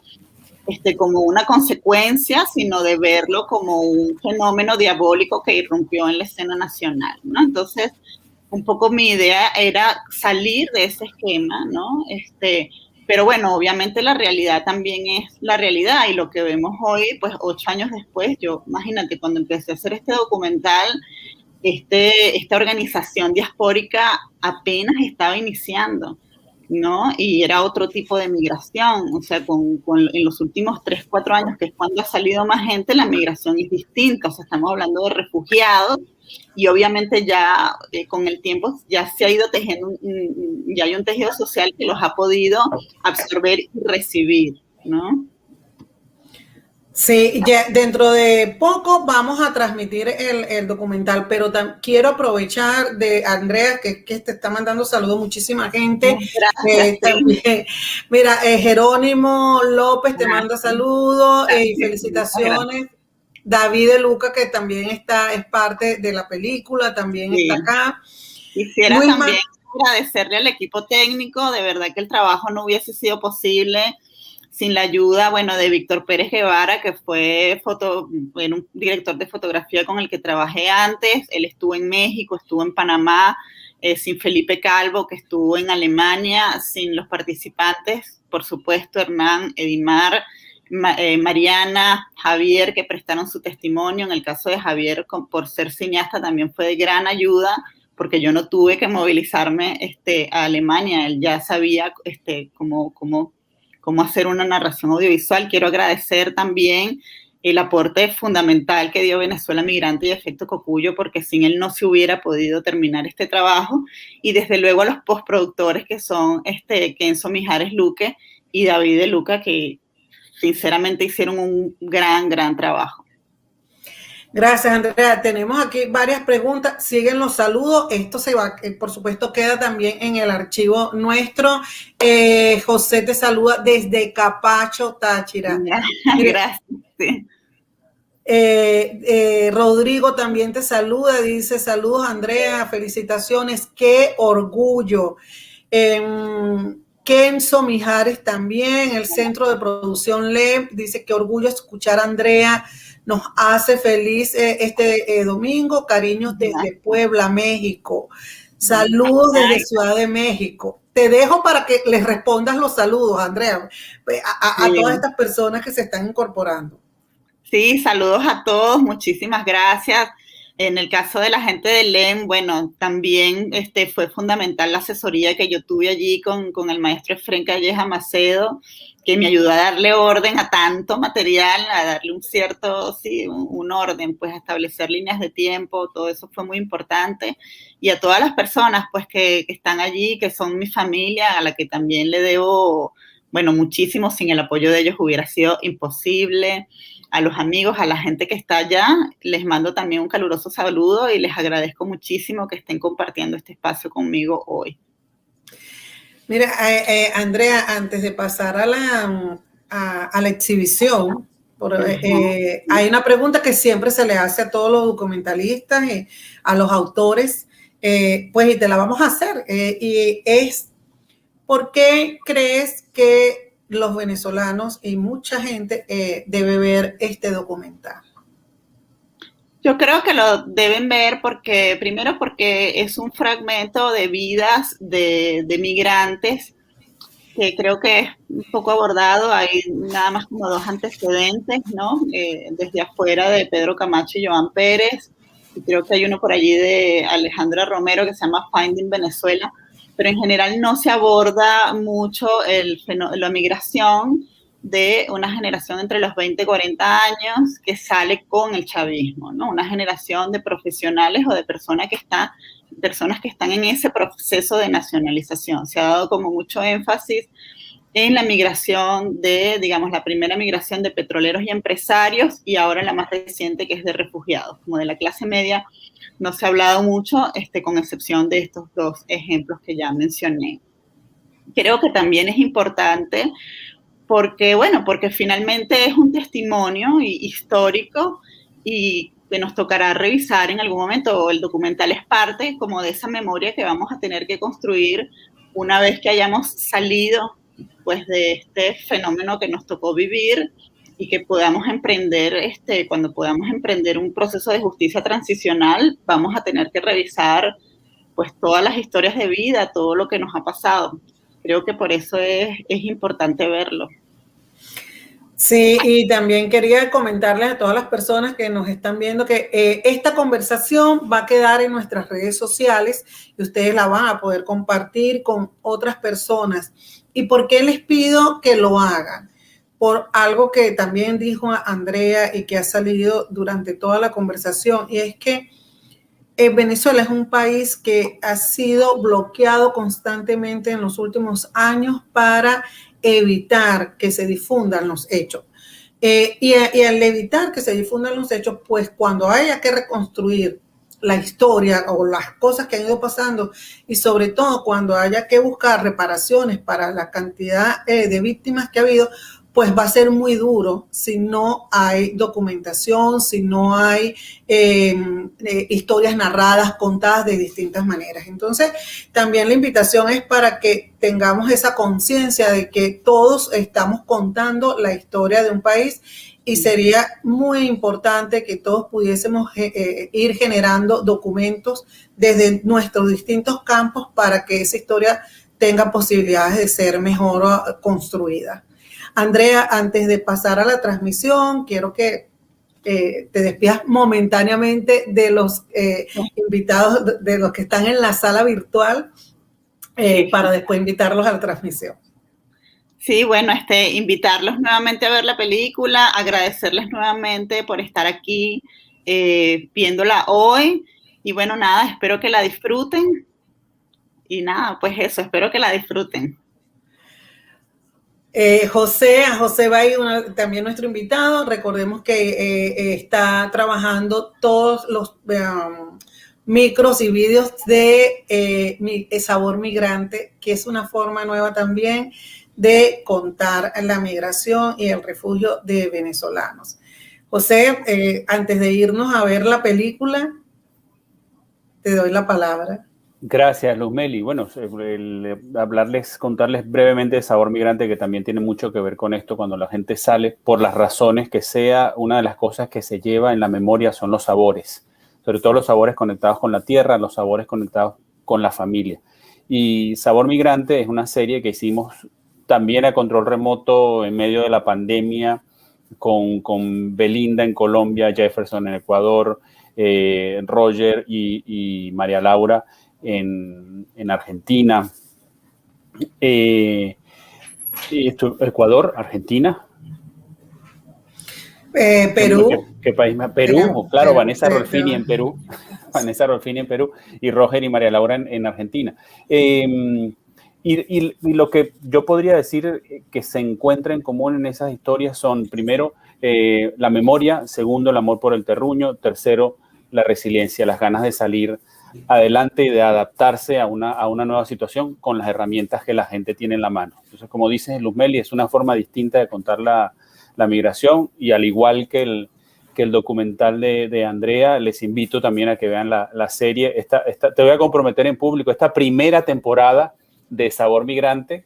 como una consecuencia, sino de verlo como un fenómeno diabólico que irrumpió en la escena nacional, ¿no? Entonces, un poco mi idea era salir de ese esquema, ¿no? Pero bueno, obviamente la realidad también es la realidad y lo que vemos hoy, pues 8 años después, imagínate, cuando empecé a hacer este documental, esta organización diaspórica apenas estaba iniciando, ¿no? Y era otro tipo de migración, o sea, en los últimos 3, 4 años, que es cuando ha salido más gente, la migración es distinta, o sea, estamos hablando de refugiados, y obviamente ya con el tiempo ya se ha ido tejiendo, ya hay un tejido social que los ha podido absorber y recibir, ¿no? Sí, ya dentro de poco vamos a transmitir el documental, pero quiero aprovechar de Andrea, que te está mandando saludos muchísima gente. Gracias. También, mira, Jerónimo López te manda saludos y felicitaciones. David de Luca, que también es parte de la película, también está acá. Quisiera también agradecerle al equipo técnico, de verdad que el trabajo no hubiese sido posible sin la ayuda, bueno, de Víctor Pérez Guevara, que fue un director de fotografía con el que trabajé antes. Él estuvo en México, estuvo en Panamá, sin Felipe Calvo, que estuvo en Alemania, sin los participantes, por supuesto, Hernán, Edimar, Mariana, Javier, que prestaron su testimonio. En el caso de Javier, por ser cineasta, también fue de gran ayuda, porque yo no tuve que movilizarme a Alemania. Él ya sabía cómo hacer una narración audiovisual. Quiero agradecer también el aporte fundamental que dio Venezuela Migrante y Efecto Cocuyo, porque sin él no se hubiera podido terminar este trabajo, y desde luego a los postproductores que son Kenzo Mijares Luque y David de Luca, que sinceramente hicieron un gran trabajo. Gracias, Andrea. Tenemos aquí varias preguntas. Siguen los saludos. Esto se va, por supuesto, queda también en el archivo nuestro. José te saluda desde Capacho, Táchira. Gracias. Sí. Rodrigo también te saluda, dice: saludos, Andrea, felicitaciones, qué orgullo. Kenzo Mijares también, el Centro de Producción LEP, dice: qué orgullo escuchar a Andrea, nos hace feliz este domingo, cariños desde Puebla, México. Saludos desde Ciudad de México. Te dejo para que les respondas los saludos, Andrea, a todas estas personas que se están incorporando. Sí, saludos a todos, muchísimas gracias. En el caso de la gente de LEM, bueno, también fue fundamental la asesoría que yo tuve allí con el maestro Efrén Calleja Macedo, que me ayudó a darle orden a tanto material, a darle un orden, pues a establecer líneas de tiempo, todo eso fue muy importante. Y a todas las personas, pues, que están allí, que son mi familia, a la que también le debo, bueno, muchísimo, sin el apoyo de ellos hubiera sido imposible. A los amigos, a la gente que está allá, les mando también un caluroso saludo y les agradezco muchísimo que estén compartiendo este espacio conmigo hoy. Mira, Andrea, antes de pasar a la exhibición, hay una pregunta que siempre se le hace a todos los documentalistas y a los autores, pues, y te la vamos a hacer, y es: ¿por qué crees que los venezolanos y mucha gente debe ver este documental? Yo creo que lo deben ver primero porque es un fragmento de vidas de migrantes que creo que es un poco abordado. Hay nada más como 2 antecedentes, ¿no? Desde afuera, de Pedro Camacho y Joan Pérez, y creo que hay uno por allí de Alejandra Romero que se llama Finding Venezuela, pero en general no se aborda mucho la migración de una generación entre los 20 y 40 años que sale con el chavismo, ¿no? Una generación de profesionales o de personas que están en ese proceso de nacionalización. Se ha dado como mucho énfasis en la migración digamos, la primera migración de petroleros y empresarios, y ahora la más reciente, que es de refugiados. Como de la clase media no se ha hablado mucho, con excepción de estos 2 ejemplos que ya mencioné. Creo que también es importante porque finalmente es un testimonio histórico y que nos tocará revisar en algún momento. El documental es parte como de esa memoria que vamos a tener que construir una vez que hayamos salido, pues, de este fenómeno que nos tocó vivir, y que podamos emprender, cuando podamos emprender un proceso de justicia transicional, vamos a tener que revisar, pues, todas las historias de vida, todo lo que nos ha pasado. Creo que por eso es importante verlo. Sí, y también quería comentarles a todas las personas que nos están viendo que esta conversación va a quedar en nuestras redes sociales y ustedes la van a poder compartir con otras personas. ¿Y por qué les pido que lo hagan? Por algo que también dijo Andrea y que ha salido durante toda la conversación, y es que Venezuela es un país que ha sido bloqueado constantemente en los últimos años para evitar que se difundan los hechos. Y al evitar que se difundan los hechos, pues cuando haya que reconstruir la historia o las cosas que han ido pasando, y sobre todo cuando haya que buscar reparaciones para la cantidad de víctimas que ha habido, pues va a ser muy duro si no hay documentación, si no hay historias narradas, contadas de distintas maneras. Entonces, también la invitación es para que tengamos esa conciencia de que todos estamos contando la historia de un país, y sería muy importante que todos pudiésemos ir generando documentos desde nuestros distintos campos para que esa historia tenga posibilidades de ser mejor construida. Andrea, antes de pasar a la transmisión, quiero que te despidas momentáneamente de los invitados, de los que están en la sala virtual, para después invitarlos a la transmisión. Sí, bueno, invitarlos nuevamente a ver la película, agradecerles nuevamente por estar aquí viéndola hoy. Y bueno, nada, espero que la disfruten. Y nada, pues eso, espero que la disfruten. José Bay, también nuestro invitado. Recordemos que está trabajando todos los micros y vídeos de Sabor Migrante, que es una forma nueva también de contar la migración y el refugio de venezolanos. José, antes de irnos a ver la película, te doy la palabra. Gracias, Luzmeli. Bueno, contarles brevemente de Sabor Migrante, que también tiene mucho que ver con esto. Cuando la gente sale, por las razones que sea, una de las cosas que se lleva en la memoria son los sabores, sobre todo los sabores conectados con la tierra, los sabores conectados con la familia. Y Sabor Migrante es una serie que hicimos también a control remoto en medio de la pandemia, con Belinda en Colombia, Jefferson en Ecuador, Roger y María Laura en Argentina, Ecuador, Argentina. Perú. ¿Qué país más? Perú, claro, Vanessa Rolfini en Perú. Vanessa Rolfini en Perú y Roger y María Laura en Argentina. Y lo que yo podría decir que se encuentra en común en esas historias son, primero, la memoria, segundo, el amor por el terruño, tercero, la resiliencia, las ganas de salir adelante y de adaptarse a una nueva situación con las herramientas que la gente tiene en la mano. Entonces, como dice Luzmeli, es una forma distinta de contar la migración, y al igual que el documental de Andrea, les invito también a que vean la serie. Te voy a comprometer en público, esta primera temporada de Sabor Migrante,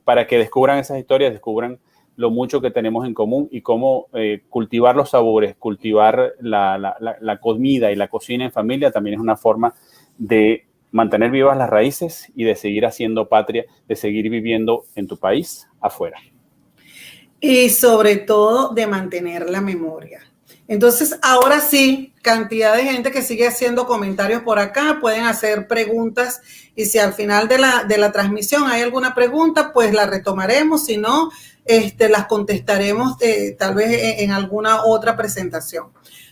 para que descubran esas historias, descubran lo mucho que tenemos en común y cómo cultivar los sabores, cultivar la comida y la cocina en familia también es una forma de mantener vivas las raíces y de seguir haciendo patria, de seguir viviendo en tu país afuera. Y sobre todo de mantener la memoria. Entonces, ahora sí, cantidad de gente que sigue haciendo comentarios por acá, pueden hacer preguntas, y si al final de la transmisión hay alguna pregunta, pues la retomaremos, si no, las contestaremos tal vez en alguna otra presentación.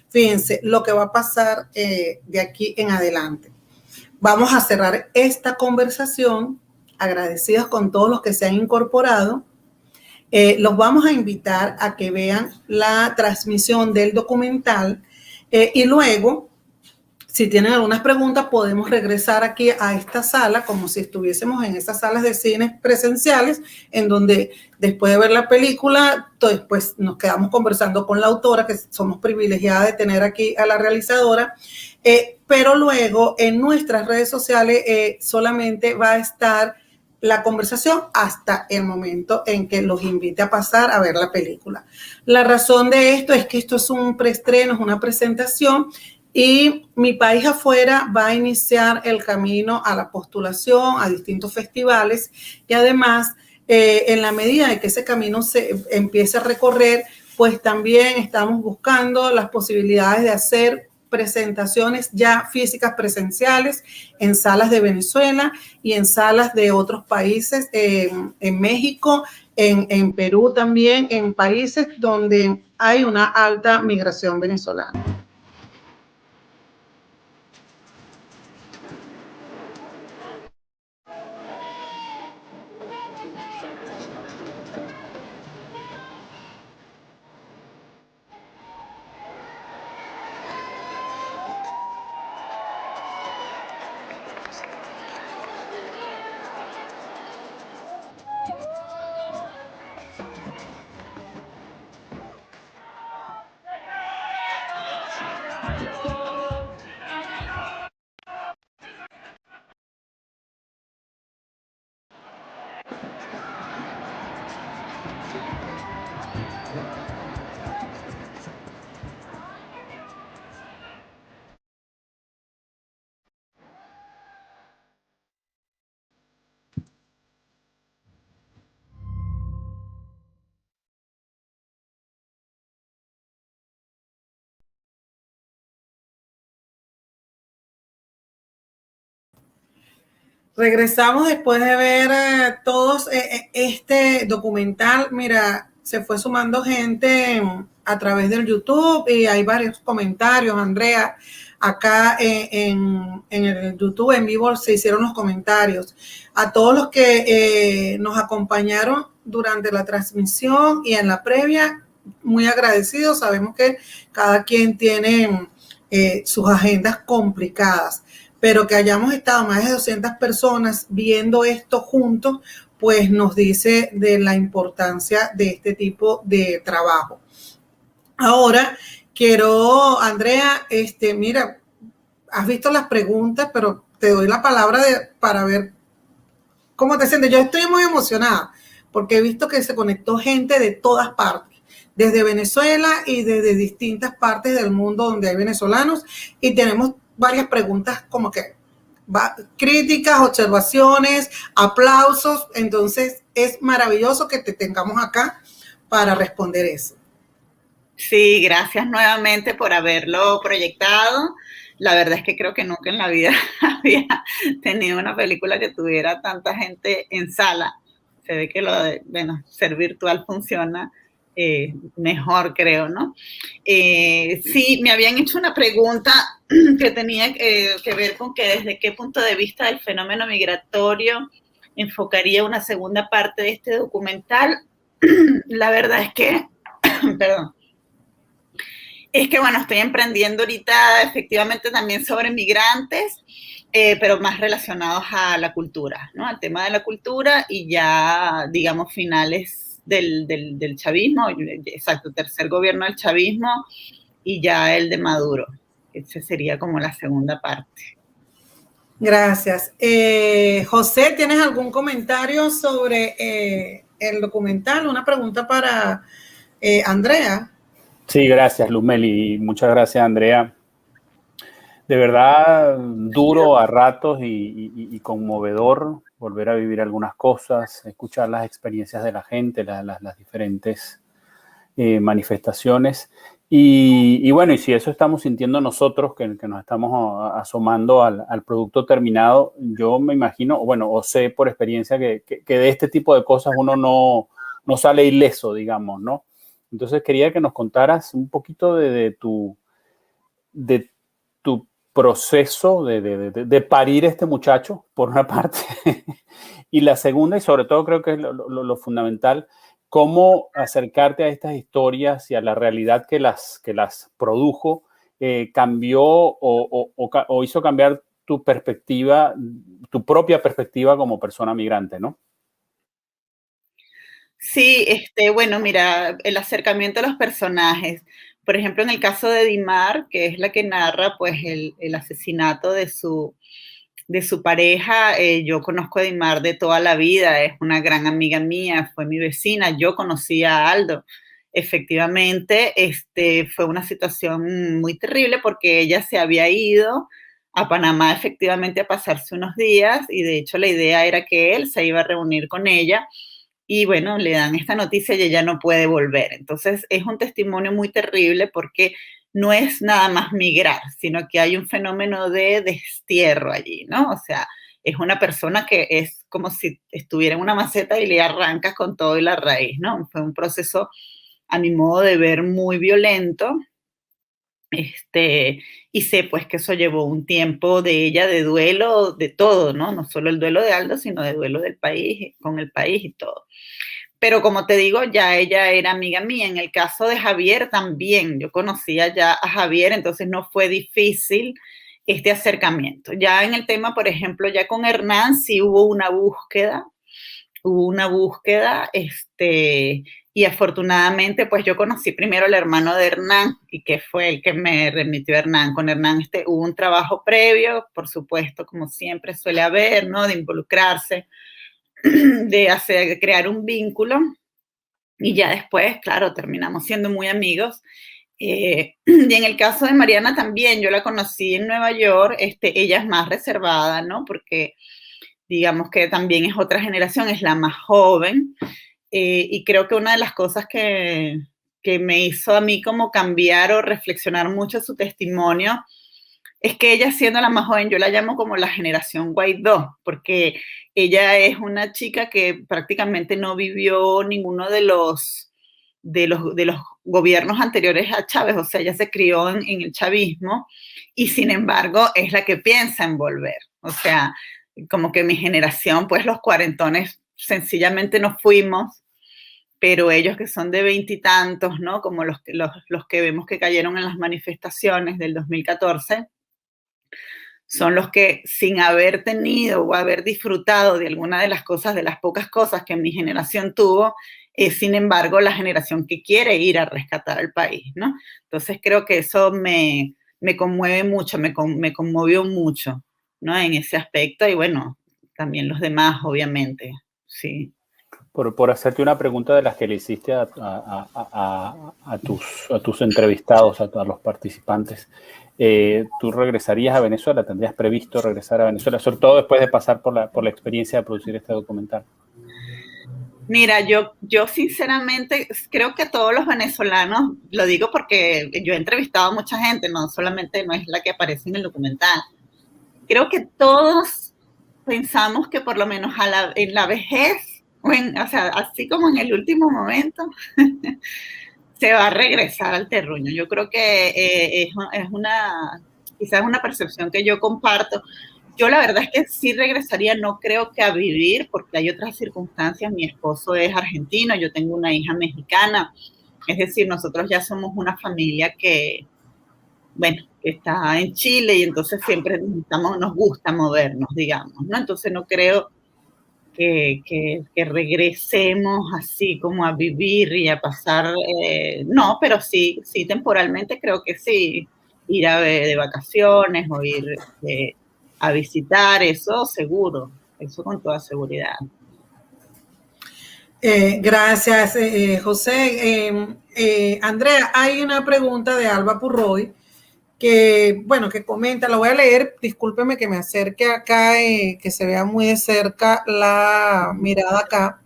Fíjense lo que va a pasar de aquí en adelante. Vamos a cerrar esta conversación, agradecidos con todos los que se han incorporado. Los vamos a invitar a que vean la transmisión del documental y luego, si tienen algunas preguntas, podemos regresar aquí a esta sala como si estuviésemos en esas salas de cine presenciales, en donde después de ver la película, pues nos quedamos conversando con la autora, que somos privilegiadas de tener aquí a la realizadora, pero luego en nuestras redes sociales solamente va a estar la conversación hasta el momento en que los invite a pasar a ver la película. La razón de esto es que esto es un preestreno, es una presentación, y Mi País Afuera va a iniciar el camino a la postulación a distintos festivales, y además, en la medida de que ese camino se empiece a recorrer, pues también estamos buscando las posibilidades de hacer presentaciones ya físicas presenciales en salas de Venezuela y en salas de otros países, en México, en Perú también, en países donde hay una alta migración venezolana. Regresamos después de ver todos este documental. Mira, se fue sumando gente a través del YouTube y hay varios comentarios, Andrea. Acá en el YouTube en vivo se hicieron los comentarios. A todos los que nos acompañaron durante la transmisión y en la previa, muy agradecidos. Sabemos que cada quien tiene sus agendas complicadas, pero que hayamos estado más de 200 personas viendo esto juntos, pues nos dice de la importancia de este tipo de trabajo. Ahora, quiero, Andrea, mira, has visto las preguntas, pero te doy la palabra para ver cómo te sientes. Yo estoy muy emocionada, porque he visto que se conectó gente de todas partes, desde Venezuela y desde distintas partes del mundo donde hay venezolanos, y tenemos varias preguntas como que críticas, observaciones, aplausos. Entonces es maravilloso que te tengamos acá para responder eso. Sí, gracias nuevamente por haberlo proyectado. La verdad es que creo que nunca en la vida había tenido una película que tuviera tanta gente en sala. Se ve que lo de, bueno, ser virtual funciona mejor, creo, ¿no? Sí, me habían hecho una pregunta que tenía que ver con que desde qué punto de vista del fenómeno migratorio enfocaría una segunda parte de este documental. La verdad es que, perdón, es que, bueno, estoy emprendiendo ahorita efectivamente también sobre migrantes, pero más relacionados a la cultura, ¿no? Al tema de la cultura y ya, digamos, finales del chavismo, exacto, tercer gobierno del chavismo y ya el de Maduro. Esa sería como la segunda parte. Gracias. José, ¿tienes algún comentario sobre el documental? Una pregunta para Andrea. Sí, gracias, Luzmeli. Muchas gracias, Andrea. De verdad, duro a ratos y conmovedor volver a vivir algunas cosas, escuchar las experiencias de la gente, las diferentes manifestaciones. Y bueno, y si eso estamos sintiendo nosotros, que nos estamos asomando al producto terminado, yo me imagino, bueno, o sé por experiencia que de este tipo de cosas uno no sale ileso, digamos, ¿no? Entonces quería que nos contaras un poquito de tu proceso de parir este muchacho, por una parte, y la segunda, y sobre todo creo que es lo fundamental, cómo acercarte a estas historias y a la realidad que las produjo, cambió o hizo cambiar tu perspectiva, tu propia perspectiva como persona migrante, ¿no? Sí, bueno, mira, el acercamiento a los personajes. Por ejemplo, en el caso de Dimar, que es la que narra pues el asesinato de su pareja, yo conozco a Dimar de toda la vida, es una gran amiga mía, fue mi vecina, yo conocí a Aldo. Efectivamente, fue una situación muy terrible porque ella se había ido a Panamá efectivamente a pasarse unos días y de hecho la idea era que él se iba a reunir con ella y bueno, le dan esta noticia y ella no puede volver. Entonces es un testimonio muy terrible porque no es nada más migrar, sino que hay un fenómeno de destierro allí, ¿no? O sea, es una persona que es como si estuviera en una maceta y le arrancas con todo y la raíz, ¿no? Fue un proceso, a mi modo de ver, muy violento. Y sé pues que eso llevó un tiempo de ella de duelo de todo, ¿no? No solo el duelo de Aldo, sino de duelo del país, con el país y todo. Pero como te digo, ya ella era amiga mía. En el caso de Javier también, yo conocía ya a Javier, entonces no fue difícil este acercamiento. Ya en el tema, por ejemplo, ya con Hernán sí hubo una búsqueda, y afortunadamente pues yo conocí primero al hermano de Hernán y que fue el que me remitió a Hernán. Con Hernán hubo un trabajo previo, por supuesto, como siempre suele haber, ¿no? De involucrarse, de crear un vínculo y ya después, claro, terminamos siendo muy amigos. Y en el caso de Mariana también, yo la conocí en Nueva York, ella es más reservada, ¿no? Porque digamos que también es otra generación, es la más joven, y creo que una de las cosas que me hizo a mí como cambiar o reflexionar mucho su testimonio Es que ella siendo la más joven, yo la llamo como la generación Guaidó, porque ella es una chica que prácticamente no vivió ninguno de los gobiernos anteriores a Chávez, o sea, ella se crió en el chavismo y sin embargo es la que piensa en volver. O sea, como que mi generación, pues los cuarentones sencillamente nos fuimos, pero ellos que son de veintitantos, ¿no? Como los que vemos que cayeron en las manifestaciones del 2014, son los que sin haber tenido o haber disfrutado de alguna de las cosas, de las pocas cosas que mi generación tuvo, es sin embargo la generación que quiere ir a rescatar al país, ¿no? Entonces creo que eso me conmueve mucho, me conmovió mucho, ¿no? En ese aspecto y bueno, también los demás, obviamente, sí. Por hacerte una pregunta de las que le hiciste a tus entrevistados, a los participantes, ¿tú regresarías a Venezuela? ¿Tendrías previsto regresar a Venezuela? Sobre todo después de pasar por la experiencia de producir este documental. Mira, yo sinceramente creo que todos los venezolanos, lo digo porque yo he entrevistado a mucha gente, no solamente no es la que aparece en el documental, creo que todos pensamos que por lo menos en la vejez, o sea, así como en el último momento, se va a regresar al terruño. Yo creo que quizás una percepción que yo comparto. Yo la verdad es que sí regresaría, no creo que a vivir, porque hay otras circunstancias. Mi esposo es argentino, yo tengo una hija mexicana, es decir, nosotros ya somos una familia que, bueno, que está en Chile y entonces siempre nos gusta movernos, digamos, ¿no? Entonces no creo que regresemos así como a vivir y a pasar, no, pero sí temporalmente creo que sí, ir de vacaciones o ir a visitar, eso seguro, eso con toda seguridad. Gracias, José. Andrea, hay una pregunta de Alba Purroy que comenta, lo voy a leer, discúlpeme que me acerque acá, que se vea muy de cerca la mirada acá.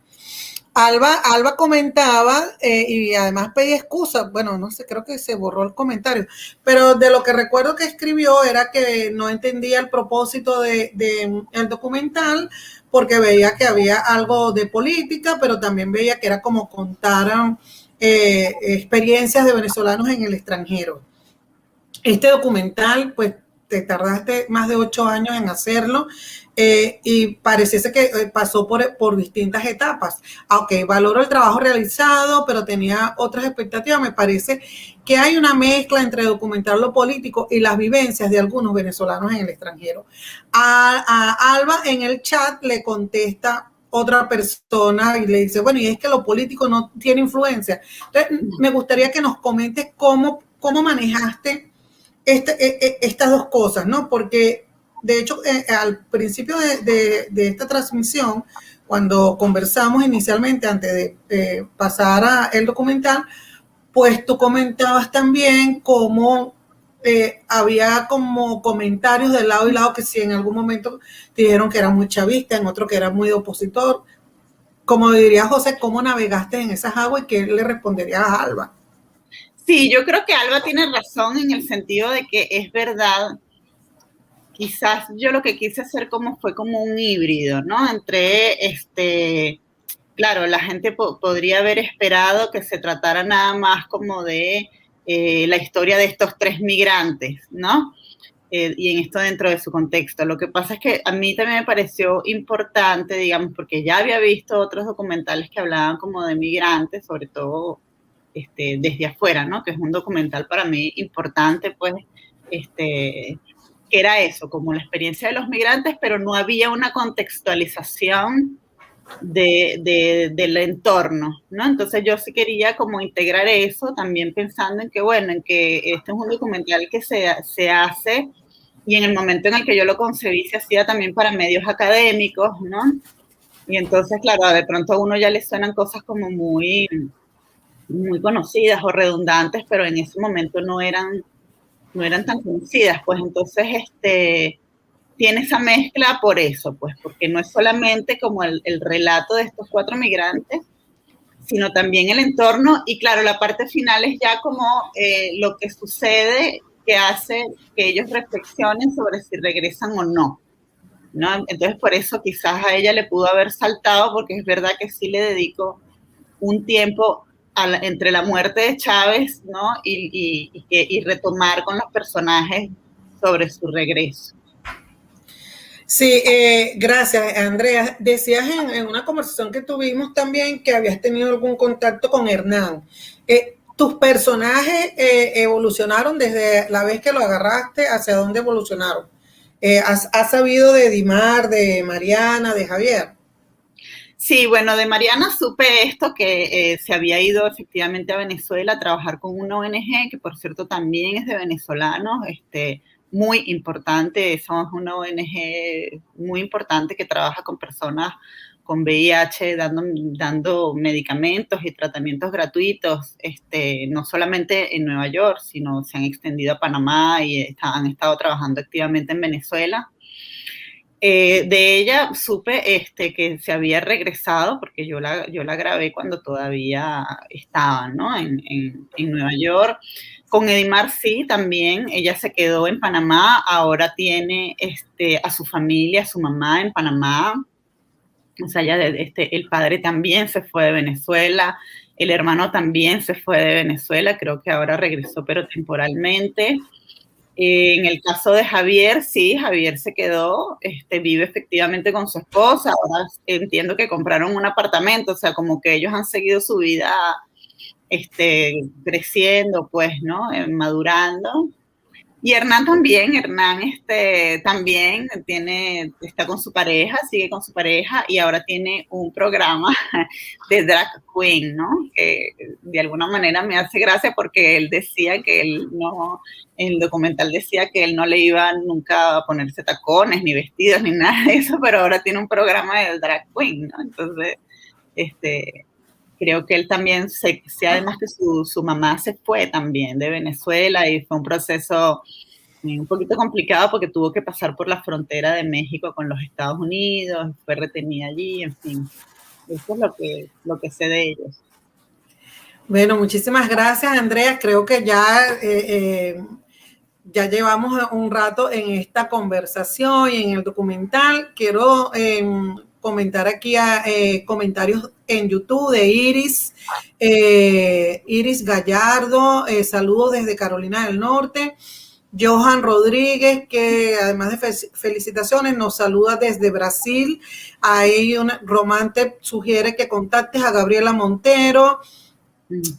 Alba comentaba y además pedía excusas, bueno, no sé, creo que se borró el comentario, pero de lo que recuerdo que escribió era que no entendía el propósito del documental porque veía que había algo de política, pero también veía que era como contar experiencias de venezolanos en el extranjero. Este documental, pues, te tardaste más de 8 años en hacerlo y pareciese que pasó por distintas etapas. Aunque valoro el trabajo realizado, pero tenía otras expectativas. Me parece que hay una mezcla entre documentar lo político y las vivencias de algunos venezolanos en el extranjero. A Alba en el chat le contesta otra persona y le dice, bueno, y es que lo político no tiene influencia. Entonces, me gustaría que nos comentes cómo manejaste estas dos cosas, ¿no? Porque, de hecho, al principio de esta transmisión, cuando conversamos inicialmente, antes de pasar a el documental, pues tú comentabas también cómo había como comentarios de lado y lado que sí en algún momento te dijeron que era muy chavista, en otro que era muy opositor. Como diría José, ¿cómo navegaste en esas aguas y qué le responderías a Alba? Sí, yo creo que Alba tiene razón en el sentido de que es verdad, quizás yo lo que quise hacer fue como un híbrido, ¿no? Claro, la gente podría haber esperado que se tratara nada más como de la historia de estos 3 migrantes, ¿no? Y en esto dentro de su contexto. Lo que pasa es que a mí también me pareció importante, digamos, porque ya había visto otros documentales que hablaban como de migrantes, sobre todo desde afuera, ¿no? Que es un documental para mí importante, pues, que era eso, como la experiencia de los migrantes, pero no había una contextualización del entorno, ¿no? Entonces yo sí quería como integrar eso, también pensando en que, bueno, en que este es un documental que se hace y en el momento en el que yo lo concebí se hacía también para medios académicos, ¿no? Y entonces, claro, de pronto a uno ya le suenan cosas como muy conocidas o redundantes, pero en ese momento no eran tan conocidas, pues entonces tiene esa mezcla por eso, pues porque no es solamente como el relato de estos 4 migrantes, sino también el entorno y claro, la parte final es ya como lo que sucede que hace que ellos reflexionen sobre si regresan o no, ¿no? Entonces, por eso quizás a ella le pudo haber saltado, porque es verdad que sí le dedico un tiempo entre la muerte de Chávez, ¿no? Y retomar con los personajes sobre su regreso. Sí, gracias, Andrea. Decías en una conversación que tuvimos también que habías tenido algún contacto con Hernán. ¿Tus personajes evolucionaron desde la vez que lo agarraste? ¿Hacia dónde evolucionaron? ¿Has sabido de Dimar, de Mariana, de Javier? Sí, bueno, de Mariana supe esto, que se había ido efectivamente a Venezuela a trabajar con una ONG, que por cierto también es de venezolanos, muy importante, somos una ONG muy importante que trabaja con personas con VIH, dando medicamentos y tratamientos gratuitos, no solamente en Nueva York, sino se han extendido a Panamá y han estado trabajando activamente en Venezuela. De ella supe que se había regresado, porque yo la grabé cuando todavía estaba, ¿no? en Nueva York. Con Edimar sí, también, ella se quedó en Panamá, ahora tiene a su familia, a su mamá en Panamá. O sea, ya el padre también se fue de Venezuela, el hermano también se fue de Venezuela, creo que ahora regresó, pero temporalmente. En el caso de Javier, sí, Javier se quedó, vive efectivamente con su esposa, ahora entiendo que compraron un apartamento, o sea, como que ellos han seguido su vida creciendo, pues, ¿no? Madurando. Y Hernán también, también está con su pareja, sigue con su pareja y ahora tiene un programa de drag queen, ¿no? Que de alguna manera me hace gracia porque él decía que él no, el documental decía que él no le iba nunca a ponerse tacones, ni vestidos, ni nada de eso, pero ahora tiene un programa de drag queen, ¿no? Entonces, creo que él también, además que su mamá se fue también de Venezuela y fue un proceso un poquito complicado porque tuvo que pasar por la frontera de México con los Estados Unidos, fue retenida allí, en fin. Eso es lo que sé de ellos. Bueno, muchísimas gracias, Andrea. Creo que ya llevamos un rato en esta conversación y en el documental. Quiero comentar aquí comentarios en YouTube de Iris Gallardo, saludos desde Carolina del Norte. Johan Rodríguez, que además de felicitaciones, nos saluda desde Brasil. Ahí Román te sugiere que contactes a Gabriela Montero.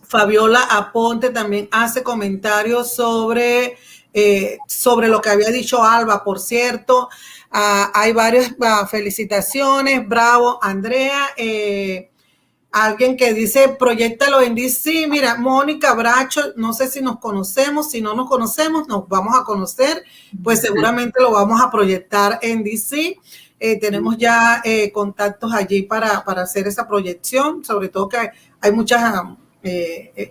Fabiola Aponte también hace comentarios sobre lo que había dicho Alba, por cierto. Hay varias felicitaciones. Bravo, Andrea. Alguien que dice, proyéctalo en DC. Mira, Mónica Bracho, no sé si nos conocemos. Si no nos conocemos, nos vamos a conocer. Pues seguramente lo vamos a proyectar en DC. Tenemos ya contactos allí para hacer esa proyección. Sobre todo que hay mucha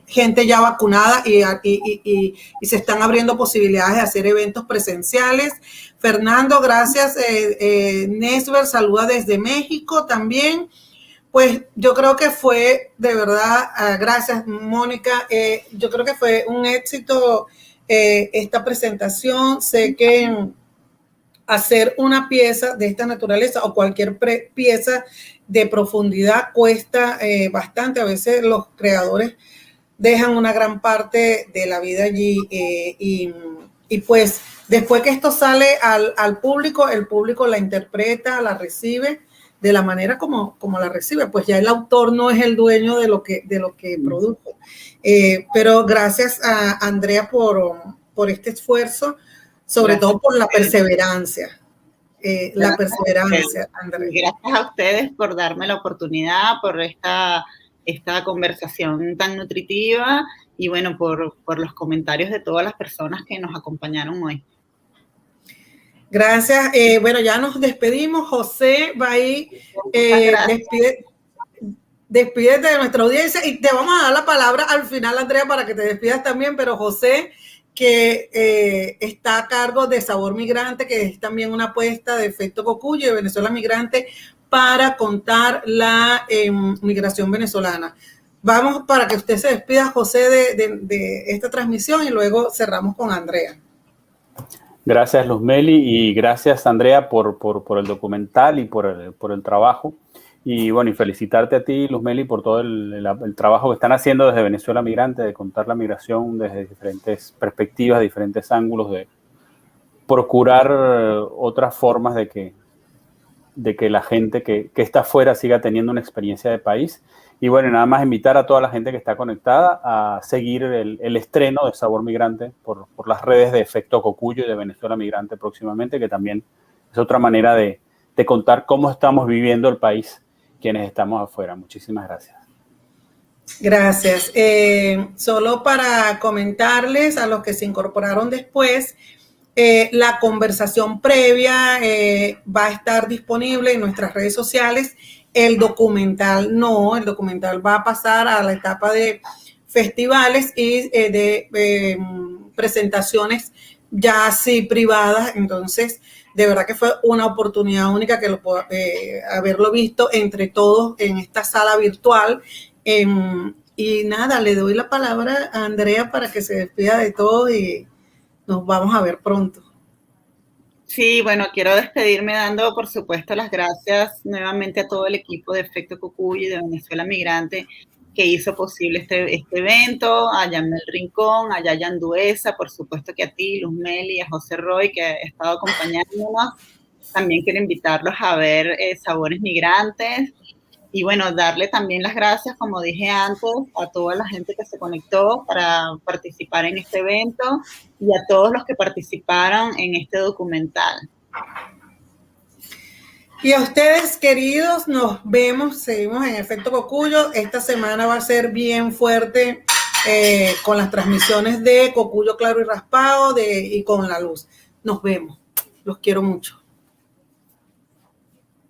gente ya vacunada y se están abriendo posibilidades de hacer eventos presenciales. Fernando, gracias. Nesber saluda desde México también. Pues yo creo que fue, de verdad, gracias Mónica, yo creo que fue un éxito esta presentación. Sé que hacer una pieza de esta naturaleza o cualquier pieza de profundidad cuesta bastante. A veces los creadores dejan una gran parte de la vida allí y pues después que esto sale al público, el público la interpreta, la recibe de la manera como la recibe, pues ya el autor no es el dueño de lo que produjo. Pero gracias a Andrea por este esfuerzo, sobre todo por la perseverancia. La perseverancia, Andrea. Gracias a ustedes por darme la oportunidad, por esta conversación tan nutritiva y bueno, por los comentarios de todas las personas que nos acompañaron hoy. Gracias. Bueno, ya nos despedimos. José va ahí. Despídete de nuestra audiencia y te vamos a dar la palabra al final, Andrea, para que te despidas también, pero José, que está a cargo de Sabor Migrante, que es también una apuesta de Efecto Cocuyo de Venezuela Migrante para contar la migración venezolana. Vamos para que usted se despida, José, de esta transmisión y luego cerramos con Andrea. Gracias, Luzmeli, y gracias, Andrea, por el documental y por el trabajo. Y bueno, y felicitarte a ti, Luzmeli, por todo el trabajo que están haciendo desde Venezuela Migrante, de contar la migración desde diferentes perspectivas, diferentes ángulos, de procurar otras formas de que la gente que está afuera siga teniendo una experiencia de país. Y bueno, nada más invitar a toda la gente que está conectada a seguir el estreno de Sabor Migrante por las redes de Efecto Cocuyo y de Venezuela Migrante próximamente, que también es otra manera de contar cómo estamos viviendo el país quienes estamos afuera. Muchísimas gracias. Gracias. Solo para comentarles a los que se incorporaron después, la conversación previa va a estar disponible en nuestras redes sociales. El documental no, el documental va a pasar a la etapa de festivales y de presentaciones ya así privadas. Entonces, de verdad que fue una oportunidad única que haberlo visto entre todos en esta sala virtual. Y nada, le doy la palabra a Andrea para que se despida de todos y nos vamos a ver pronto. Sí, bueno, quiero despedirme dando, por supuesto, las gracias nuevamente a todo el equipo de Efecto Cocuyo y de Venezuela Migrante que hizo posible este evento, a Yamel Rincón, a Yayan Duesa, por supuesto que a ti, Luzmeli, a José Roy, que ha estado acompañándonos. También quiero invitarlos a ver Sabores Migrantes. Y bueno, darle también las gracias, como dije antes, a toda la gente que se conectó para participar en este evento y a todos los que participaron en este documental. Y a ustedes, queridos, nos vemos, seguimos en Efecto Cocuyo. Esta semana va a ser bien fuerte con las transmisiones de Cocuyo Claro y Raspado y con la luz. Nos vemos. Los quiero mucho.